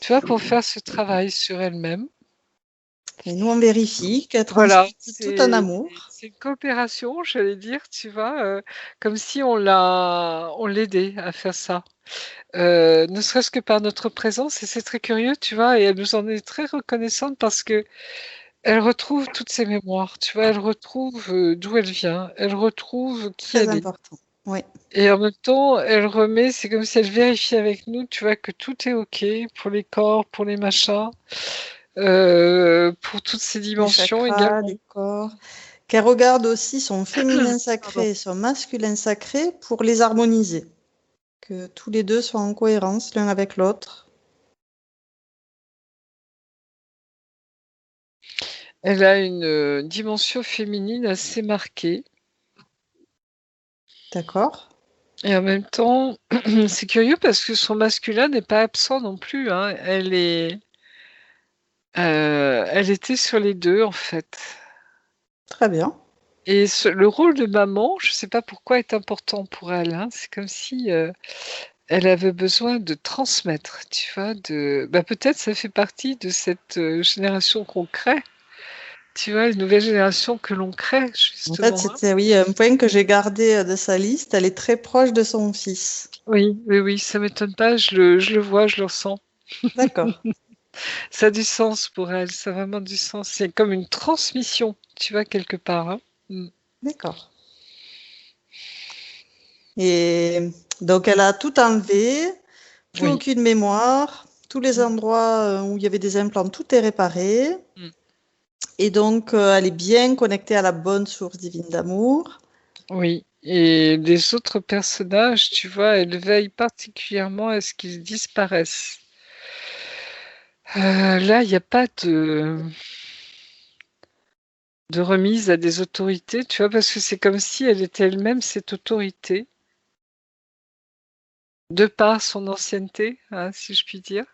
tu vois, pour faire ce travail sur elle-même. Et nous, on vérifie qu'elle Voilà, transmette tout un amour. c'est une coopération, j'allais dire, tu vois, comme si on l'aidait à faire ça. Ne serait-ce que par notre présence, et c'est très curieux, tu vois, et elle nous en est très reconnaissante parce que elle retrouve toutes ses mémoires, tu vois, elle retrouve d'où elle vient, elle retrouve qui Très elle est. important. Oui, Et en même temps, elle remet, c'est comme si elle vérifiait avec nous, tu vois, que tout est OK pour les corps, pour les machins, pour toutes ces les dimensions chakras, également. les corps. Qu'elle regarde aussi son féminin Pardon. sacré et son masculin sacré pour les harmoniser. Que tous les deux soient en cohérence l'un avec l'autre. Elle a une dimension féminine assez marquée. D'accord? Et en même temps, c'est curieux parce que son masculin n'est pas absent non plus, hein. Elle était sur les deux, en fait. Très bien. Et le rôle de maman, je ne sais pas pourquoi, est important pour elle, hein. C'est comme si elle avait besoin de transmettre, tu vois, bah, peut-être ça fait partie de cette génération qu'on crée, tu vois, une nouvelle génération que l'on crée, En fait, justement, hein. c'était oui, un point que j'ai gardé de sa liste. Elle est très proche de son fils. Oui, oui, oui, ça m'étonne pas, je le vois, je le ressens. D'accord. Ça a du sens pour elle, ça a vraiment du sens. C'est comme une transmission, tu vois, quelque part, hein. Mm. D'accord. Et donc, elle a tout enlevé, plus Oui. aucune mémoire. Tous les Mm. endroits où il y avait des implants, tout est réparé. Mm. Et donc, elle est bien connectée à la bonne source divine d'amour. Oui. Et les autres personnages, tu vois, elles veillent particulièrement à ce qu'ils disparaissent. Là, il n'y a pas de remise à des autorités, tu vois, parce que c'est comme si elle était elle-même cette autorité, de par son ancienneté, hein, si je puis dire,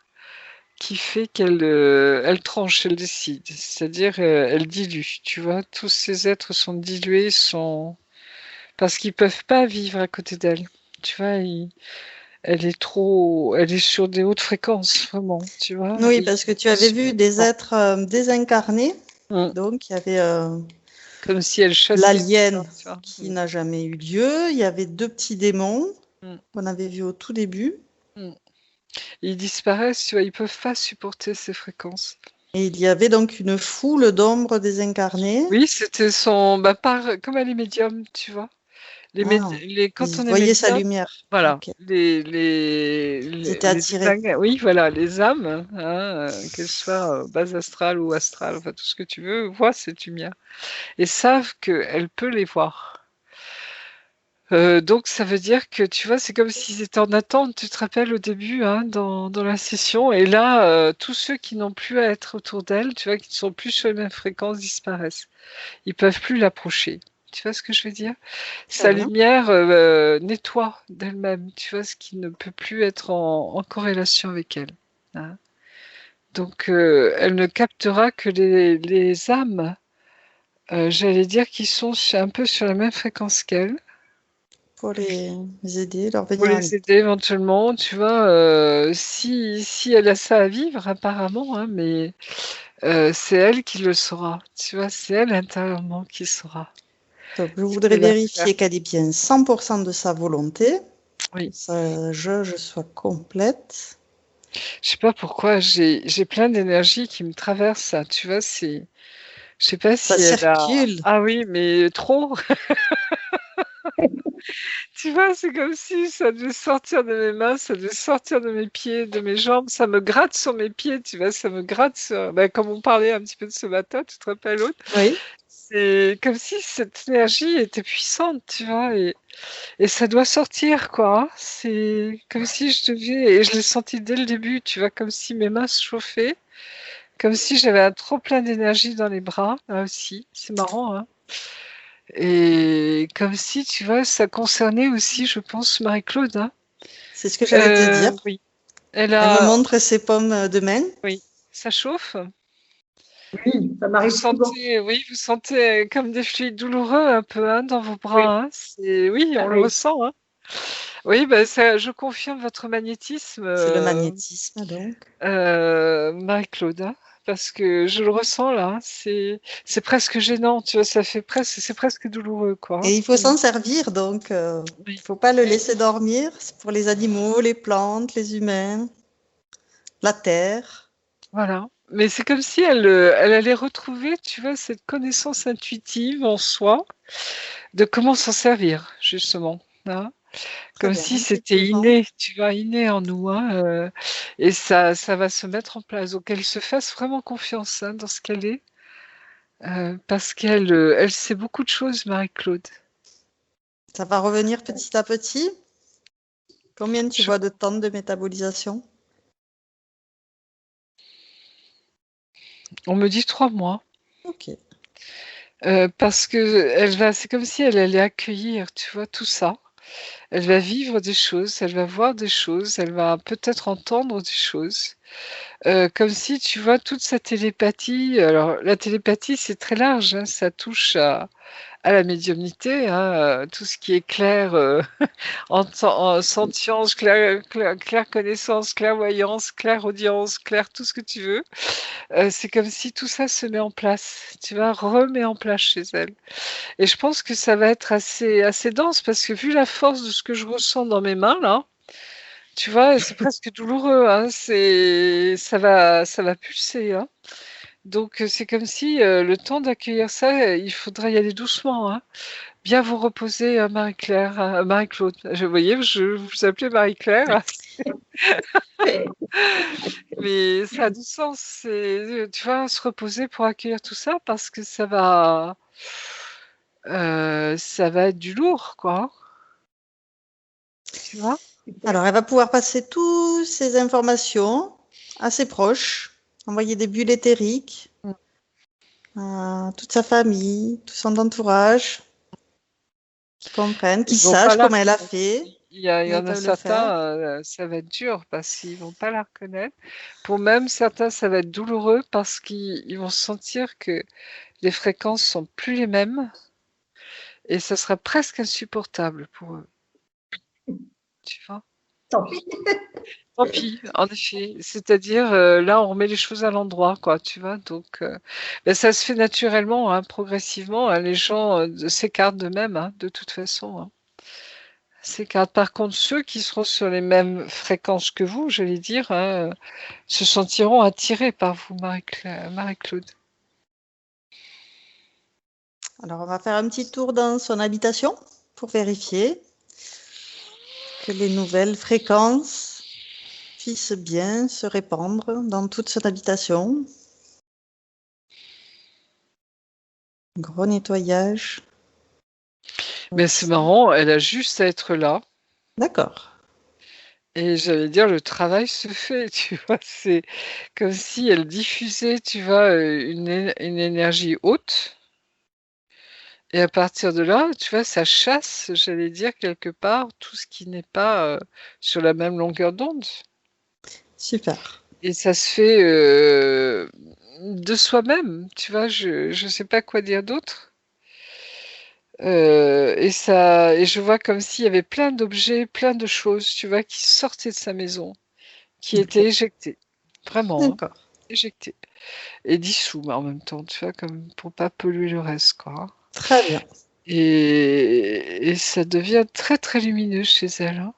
qui fait qu'elle elle tranche, elle décide. C'est-à-dire, elle dilue, tu vois. Tous ces êtres sont dilués, parce qu'ils peuvent pas vivre à côté d'elle. Tu vois, elle est sur des hautes fréquences, vraiment, tu vois. Oui, Et parce que tu avais vu des êtres désincarnés. Mm. Donc, il y avait Comme si elle chassait tout ça, l'alien tu vois. qui n'a jamais eu lieu. Il y avait deux petits démons Mm. qu'on avait vus au tout début. Mm. Ils disparaissent, tu vois, ils peuvent pas supporter ces fréquences. Et il y avait donc une foule d'ombres désincarnées. Oui, c'était comme elle est médium, tu vois. Ah, Quand ils on est voyaient sa médium, lumière. voilà, Ok. les, Ils étaient les attirés. oui, voilà, les âmes, hein, qu'elles soient base astrale ou astrale, enfin tout ce que tu veux, voient cette lumière et savent qu'elle peut les voir. Donc ça veut dire que, tu vois, c'est comme s'ils étaient en attente, tu te rappelles au début, hein, dans la session, et là, tous ceux qui n'ont plus à être autour d'elle, tu vois, qui ne sont plus sur les mêmes fréquences, disparaissent. Ils peuvent plus l'approcher. Tu vois ce que je veux dire? Très Sa bien. lumière nettoie d'elle-même, tu vois, ce qui ne peut plus être en corrélation avec elle, hein. Donc elle ne captera que les âmes, j'allais dire, qui sont un peu sur la même fréquence qu'elle. pour les aider, leur Pour venir en les aide. aider éventuellement, tu vois, si elle a ça à vivre apparemment, hein, mais c'est elle qui le saura, tu vois? C'est elle intérieurement qui saura Donc, je ce voudrais qu'elle a à faire. vérifier qu'elle est bien 100% de sa volonté. Oui. Ça, je sois complète. Je sais pas pourquoi, j'ai plein d'énergie qui me traverse, là, tu vois? Je sais pas Ça si elle a circule. ah oui, mais trop! Tu vois? C'est comme si ça devait sortir de mes mains, ça devait sortir de mes pieds, de mes jambes, ça me gratte sur mes pieds, tu vois? Ça me gratte sur bah, comme on parlait un petit peu de ce matin, tu te rappelles l'autre? Oui. C'est comme si cette énergie était puissante, tu vois? Et ça doit sortir, quoi, hein. C'est comme si je devais et je l'ai senti dès le début, tu vois? Comme si mes mains se chauffaient, comme si j'avais un trop plein d'énergie dans les bras, là aussi. C'est marrant, hein? Et comme si, tu vois, ça concernait aussi, je pense, Marie-Claude, hein. C'est ce que j'allais te dire. Oui. Elle Elle me a montre ses pommes de main. oui, ça chauffe? Oui, ça Vous m'arrive souvent. sentez oui, vous sentez, comme des fluides douloureux un peu, hein, dans vos Oui, bras, hein? C'est oui, on le oui. ressent, hein? Oui, bah, ça je confirme votre magnétisme, C'est le magnétisme, donc. Marie-Claude, hein, parce que je le ressens là, hein, c'est presque gênant, tu vois? Ça fait presque c'est presque douloureux, quoi, hein. Et il faut s'en servir, donc il Oui, faut pas le laisser dormir. C'est pour les animaux, les plantes, les humains, la terre. voilà. Mais c'est comme si elle allait retrouver, tu vois, cette connaissance intuitive en soi de comment s'en servir, justement, hein. Très Comme bien, si c'était effectivement. inné, tu vois? Inné en nous, hein, et ça va se mettre en place. Donc elle se fasse vraiment confiance, hein, dans ce qu'elle est, parce elle sait beaucoup de choses, Marie-Claude. Ça va revenir petit à petit. Combien tu Je vois de temps de métabolisation? on me dit 3 mois, Ok. parce qu'elle va c'est comme si elle allait accueillir, tu vois, tout ça. Elle va vivre des choses, elle va voir des choses, elle va peut-être entendre des choses. Comme si, tu vois, toute sa télépathie alors la télépathie, c'est très large, hein, ça touche à la médiumnité, hein, tout ce qui est clair, en sentience, clair-connaissance, clairvoyance, clairaudience, clair tout ce que tu veux. C'est comme si tout ça se met en place, tu vois? Remet en place chez elle et je pense que ça va être assez dense parce que vu la force de ce que je ressens dans mes mains là, tu vois? C'est presque douloureux, hein, ça va pulser, hein. Donc c'est comme si, le temps d'accueillir ça, il faudrait y aller doucement, hein. Bien vous reposer, Marie-Claire, Marie-Claude. Je voyais, je vous appelais Marie-Claire, mais ça a du sens. C'est, tu vois, se reposer pour accueillir tout ça parce que ça va être du lourd, quoi. Tu vois? Alors, elle va pouvoir passer toutes ces informations à ses proches, envoyer des bulles éthériques Mmh. à toute sa famille, tout son entourage, qui comprennent, qui Ils vont pas sachent la comment elle a reconnaître. fait, Il y comment ils en a peuvent le faire. certains, ça va être dur parce qu'ils vont pas la reconnaître. Pour même certains, ça va être douloureux parce qu'ils vont sentir que les fréquences sont plus les mêmes et ça sera presque insupportable pour eux, tu vois? Tant pis. Tant pis, en effet. C'est-à-dire, là, on remet les choses à l'endroit, quoi, tu vois? Donc, bah, ça se fait naturellement, hein, progressivement, hein, les gens, s'écartent d'eux-mêmes, hein, de toute façon, hein. S'écartent. Par contre, ceux qui seront sur les mêmes fréquences que vous, j'allais dire, hein, se sentiront attirés par vous, Marie-Claude. Alors, on va faire un petit tour dans son habitation pour vérifier que les nouvelles fréquences puissent bien se répandre dans toute son habitation. Gros nettoyage. Mais c'est marrant, elle a juste à être là D'accord. et j'allais dire le travail se fait, tu vois? C'est comme si elle diffusait, tu vois, une énergie haute et à partir de là, tu vois, ça chasse, j'allais dire quelque part, tout ce qui n'est pas, sur la même longueur d'onde Super. et ça se fait, de soi-même, tu vois? Je sais pas quoi dire d'autre. Et je vois comme s'il y avait plein d'objets, plein de choses, tu vois, qui sortaient de sa maison, qui étaient Ok. éjectés. Vraiment, hein, D'accord. éjectés. Et dissous, mais en même temps, tu vois, comme pour pas polluer le reste, quoi. Très bien. Et ça devient très, très lumineux chez elle, hein.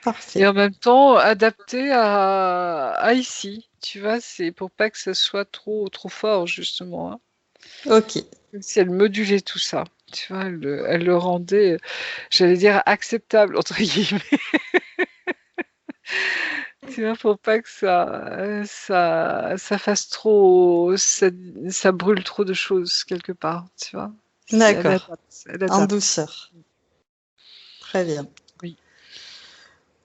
Et Parfait. en même temps, adapté à ici, tu vois, c'est pour pas que ça soit trop, trop fort, justement, hein. Ok. Comme si elle modulait tout ça. Tu vois, elle le rendait, j'allais dire, acceptable, entre guillemets. Tu vois, pour pas que ça fasse trop, ça brûle trop de choses quelque part, tu vois. Elle D'accord. adapte, elle En adapte. douceur. Très bien. Oui.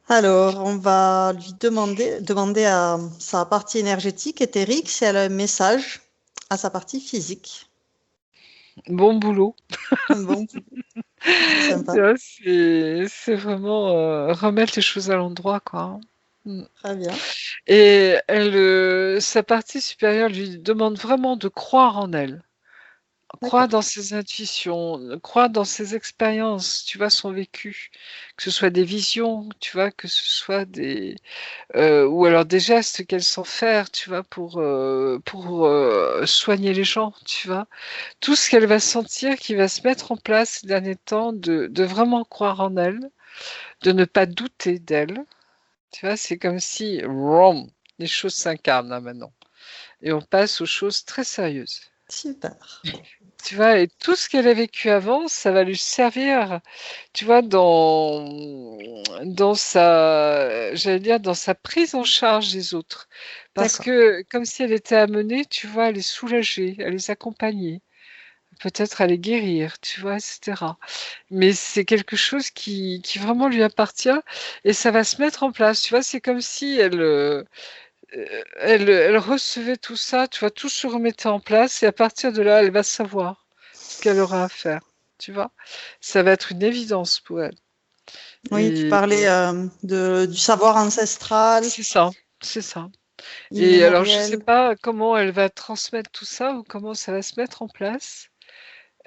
Alors, on va lui demander à sa partie énergétique, éthérique, si elle a un message à sa partie physique. Bon boulot. Bon, c'est Tu sympa. vois, c'est vraiment remettre les choses à l'endroit, quoi, hein. Mm. Très bien. Et sa partie supérieure lui demande vraiment de croire en elle. Croire D'accord. dans ses intuitions, croire dans ses expériences, tu vois, son vécu, que ce soit des visions, tu vois, que ce soit ou alors des gestes qu'elle sent faire, tu vois, pour soigner les gens, tu vois. Tout ce qu'elle va sentir qui va se mettre en place ces derniers temps, de vraiment croire en elle, de ne pas douter d'elle, tu vois, c'est comme si, vroom, les choses s'incarnent là maintenant. Et on passe aux choses très sérieuses. Super. Tu vois, et tout ce qu'elle a vécu avant, ça va lui servir, tu vois, j'allais dire, dans sa prise en charge des autres. Parce D'accord. que, comme si elle était amenée, tu vois, à les soulager, à les accompagner, peut-être à les guérir, tu vois, etc. Mais c'est quelque chose qui vraiment lui appartient et ça va se mettre en place, tu vois, c'est comme si elle recevait tout ça, tu vois, tout se remettait en place et à partir de là, elle va savoir ce qu'elle aura à faire. Tu vois, ça va être une évidence pour elle. Oui, tu Et parlais du savoir ancestral, c'est ça, c'est ça. Et alors, je sais immémoriel. pas comment elle va transmettre tout ça ou comment ça va se mettre en place.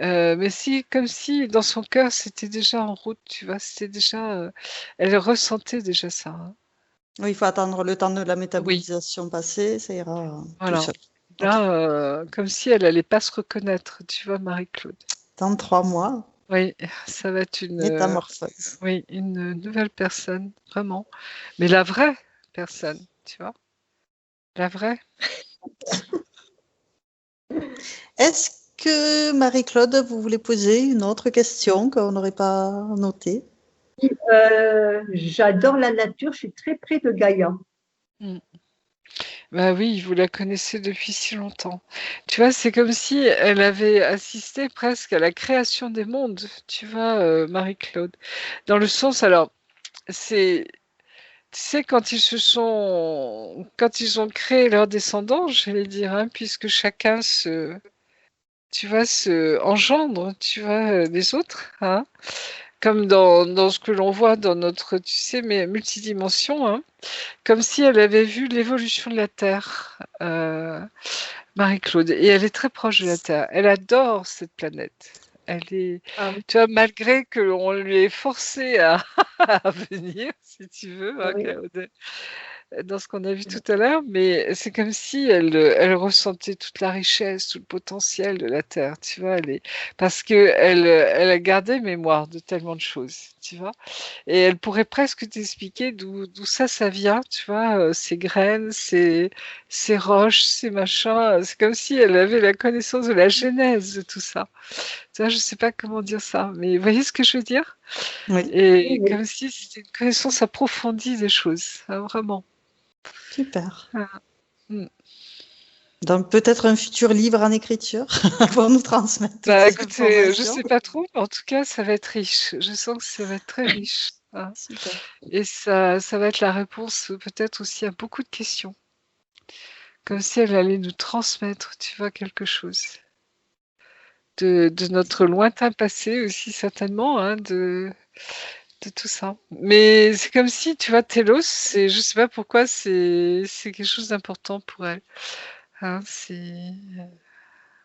Mais si, comme si dans son cœur, c'était déjà en route, tu vois, elle ressentait déjà ça, hein. Oui, il faut attendre le temps de la Oui, métabolisation passer, ça ira tout voilà. seul. Ok. Là, comme si elle allait pas se reconnaître, tu vois, Marie-Claude. Dans 3 mois, Oui, ça va être métamorphose. oui, une nouvelle personne, vraiment. Mais la vraie personne, tu vois, la vraie. Est-ce que Marie-Claude, vous voulez poser une autre question qu'on n'aurait pas notée? J'adore la nature, je suis très près de Gaïa. Mm. Bah oui, vous la connaissez depuis si longtemps. Tu vois, c'est comme si elle avait assisté presque à la création des mondes, tu vois, Marie-Claude. Dans le sens, alors, c'est, tu sais, quand ils ont créé leurs descendants, j'allais dire, hein, puisque chacun tu vois, se engendre, tu vois, les autres, hein, comme dans ce que l'on voit dans notre, tu sais, mais multidimension, hein, comme si elle avait vu l'évolution de la Terre, Marie-Claude, et elle est très proche de la Terre. Elle adore cette planète. Elle est, Ah, tu vois, malgré que l'on lui ait forcé à venir, si tu veux, hein, oui. Claude, dans ce qu'on a vu tout à l'heure, mais c'est comme si elle ressentait toute la richesse, tout le potentiel de la Terre, tu vois, parce que elle a gardé mémoire de tellement de choses, tu vois, et elle pourrait presque t'expliquer d'où ça vient, tu vois, ces graines, ces roches, ces machins, c'est comme si elle avait la connaissance de la genèse de tout ça. Tu vois, je sais pas comment dire ça, mais vous voyez ce que je veux dire? Oui, Oui, Et oui. comme si c'était une connaissance approfondie des choses, hein, vraiment. super. Ah, mm. Donc peut-être un futur livre en écriture pour nous transmettre toutes Bah ces écoutez, je informations. sais pas trop, mais en tout cas, ça va être riche. Je sens que ça va être très riche, hein. Super. Et ça va être la réponse peut-être aussi à beaucoup de questions. Comme si elle allait nous transmettre, tu vois, quelque chose. De notre lointain passé aussi, certainement, hein, de tout ça. Mais c'est comme si, tu vois, Télos, je sais pas pourquoi, c'est quelque chose d'important pour elle, hein,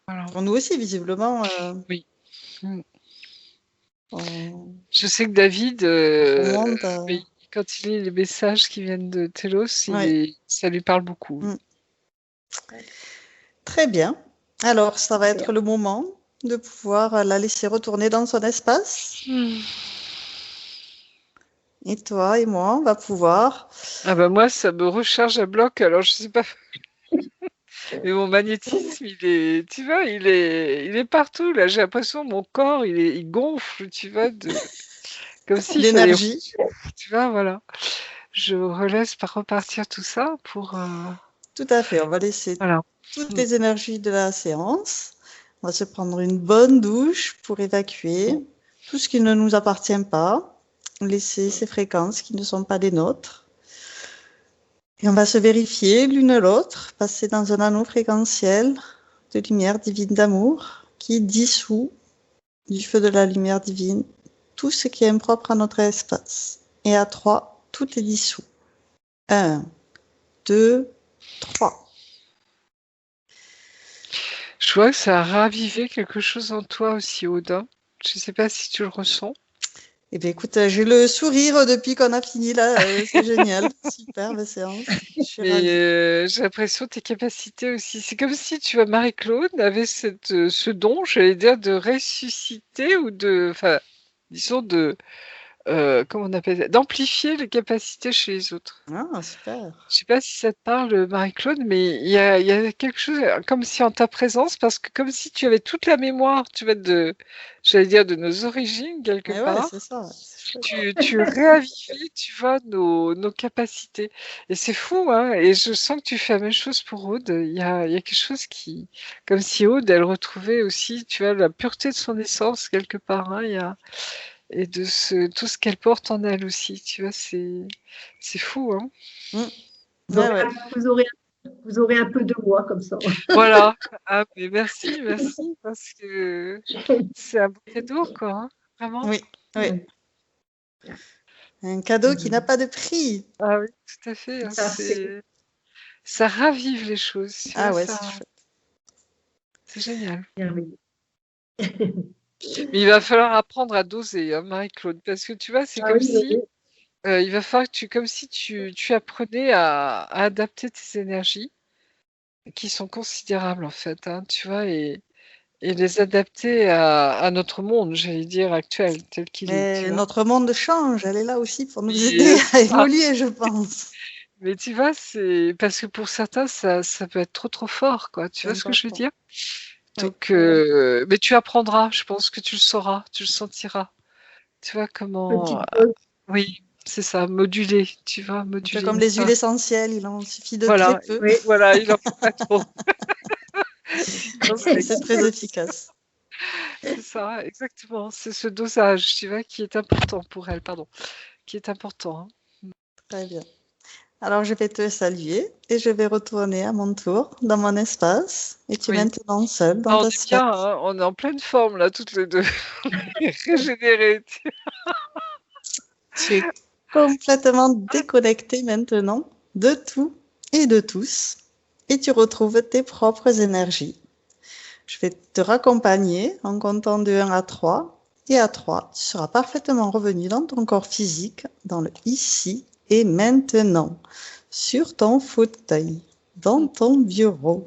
voilà. Pour nous aussi, visiblement, Oui. Mm. Je sais que David, remonte mais quand il lit les messages qui viennent de Telos, ça lui parle beaucoup. Mm. Très bien. Alors, ça va être le moment de pouvoir la laisser retourner dans son espace. Et toi et moi, on va pouvoir. Ah bah moi, ça me recharge à bloc, alors je sais pas. Mais mon magnétisme, tu vois, il est partout. Là, j'ai l'impression que mon corps, il gonfle, tu vois, comme s'il fallait, L'énergie. tu vois, voilà. Je relaisse par repartir tout ça pour, Tout à fait. On va laisser voilà. toutes les énergies de la séance. On va se prendre une bonne douche pour évacuer tout ce qui ne nous appartient pas, laisser ces fréquences qui ne sont pas les nôtres. Et on va se vérifier l'une l'autre, passer dans un anneau fréquentiel de lumière divine d'amour qui dissout du feu de la lumière divine tout ce qui est impropre à notre espace. Et à 3, tout est dissous. 1, 2, 3. Je vois que ça a ravivé quelque chose en toi aussi, Aude. Je sais pas si tu le ressens. Eh bien, écoute, j'ai le sourire depuis qu'on a fini là. C'est génial. Superbe séance. Je suis ravie. Mais j'ai l'impression tes capacités aussi. C'est comme si, tu vois, Marie-Claude avait ce don, j'allais dire, de ressusciter ou enfin, disons comment on appelle ça, d'amplifier les capacités chez les autres. Ah, super. Je sais pas si ça te parle, Marie-Claude, mais il y a quelque chose comme si en ta présence, parce que comme si tu avais toute la mémoire, tu vois, j'allais dire, de nos origines quelque Et ouais, c'est part. ça. C'est Tu réavivais, tu vois, nos capacités. Et c'est fou, hein. Et je sens que tu fais la même chose pour Aude. Il y a quelque chose comme si Aude, elle retrouvait aussi, tu vois, la pureté de son essence quelque part, hein. Et tout ce qu'elle porte en elle aussi, tu vois, c'est fou, hein. Vous Ouais, aurez, ouais. vous aurez un peu de moi comme ça. Voilà. Ah, mais merci, parce que c'est un beau cadeau, quoi, hein, vraiment. Oui, oui. Un cadeau qui n'a pas de prix. Ah oui, tout à fait, hein, Ça, c'est ça ravive les choses, tu vois, Ah ouais, c'est chouette. c'est génial. merveilleux. Mais il va falloir apprendre à doser, hein, Marie-Claude, parce que tu vois, c'est Ah comme oui, oui, si, oui. il va falloir que comme si tu apprenais à adapter tes énergies, qui sont considérables en fait, hein, tu vois, et les adapter à notre monde, j'allais dire, actuel, tel qu'il est, tu Mais vois. notre monde change. Elle est là aussi pour nous aider Et, à ah, évoluer, je pense. mais tu vois, c'est parce que pour certains, ça peut être trop trop fort, quoi. Tu C'est vois ce que je veux important. dire? Oui. Donc, mais tu apprendras, je pense que tu le sauras, tu le sentiras. Tu vois comment. Petite dose. Oui, c'est ça, moduler, tu vois, Un peu moduler comme une les huiles part. essentielles, il en suffit de très Voilà, peu. Oui. voilà, il en faut pas trop. Non, Et c'est très efficace. c'est ça, exactement. C'est ce dosage, tu vois, qui est important pour elle, pardon, qui est important, hein. Très bien. Alors, je vais te saluer et je vais retourner à mon tour dans mon espace. Et tu es Oui. maintenant seule dans Ah, on ta est bien, sphère. hein, on est en pleine forme là, toutes les deux. On est régénérées. Tu es complètement déconnectée maintenant de tout et de tous. Et tu retrouves tes propres énergies. Je vais te raccompagner en comptant de 1 à 3. Et à 3, tu seras parfaitement revenu dans ton corps physique, dans le ici et maintenant, sur ton fauteuil, dans ton bureau.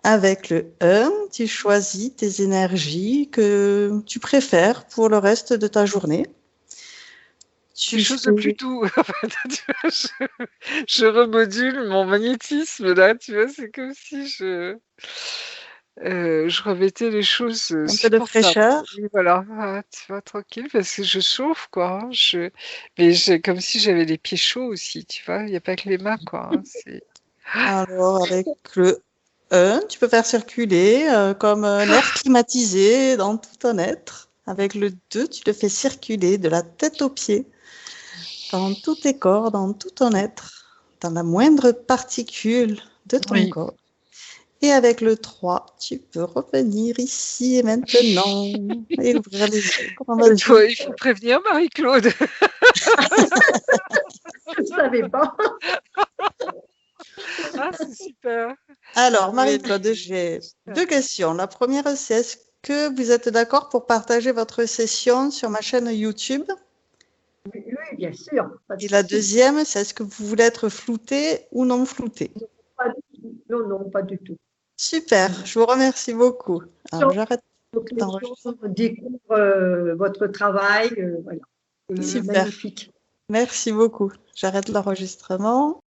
Avec le 1, tu choisis tes énergies que tu préfères pour le reste de ta journée. Quelque Tu chose de plus fais doux. Tu vois, je remodule mon magnétisme là, tu vois, c'est comme si je remettais les choses un peu de supportables. fraîcheur. Oui, voilà, ah, tu vois, tranquille, parce que je chauffe, quoi, hein, mais comme si j'avais les pieds chauds aussi, tu vois, il n'y a pas que les mains, quoi, hein, Alors, avec le 1, tu peux faire circuler comme un air climatisé dans tout ton être. Avec le 2, tu le fais circuler de la tête aux pieds, dans tous tes corps, dans tout ton être, dans la moindre particule de ton Oui. corps. Et avec le 3, tu peux revenir ici et maintenant et ouvrir les yeux. Comment vas-tu? Il faut prévenir Marie-Claude. Je ne savais pas. Ah, c'est super. Alors, Mais Marie-Claude, j'ai 2 questions. La première, c'est que vous êtes d'accord pour partager votre session sur ma chaîne YouTube? Oui, oui, bien sûr. Pas de Et la souci. deuxième, c'est est-ce que vous voulez être flouté ou non flouté? Pas du tout. Non, non, pas du tout. Super, je vous remercie beaucoup. Alors, j'arrête Donc, les d'enregistrer. gens découvrent votre travail. Voilà. C'est Super, magnifique. merci beaucoup. J'arrête l'enregistrement.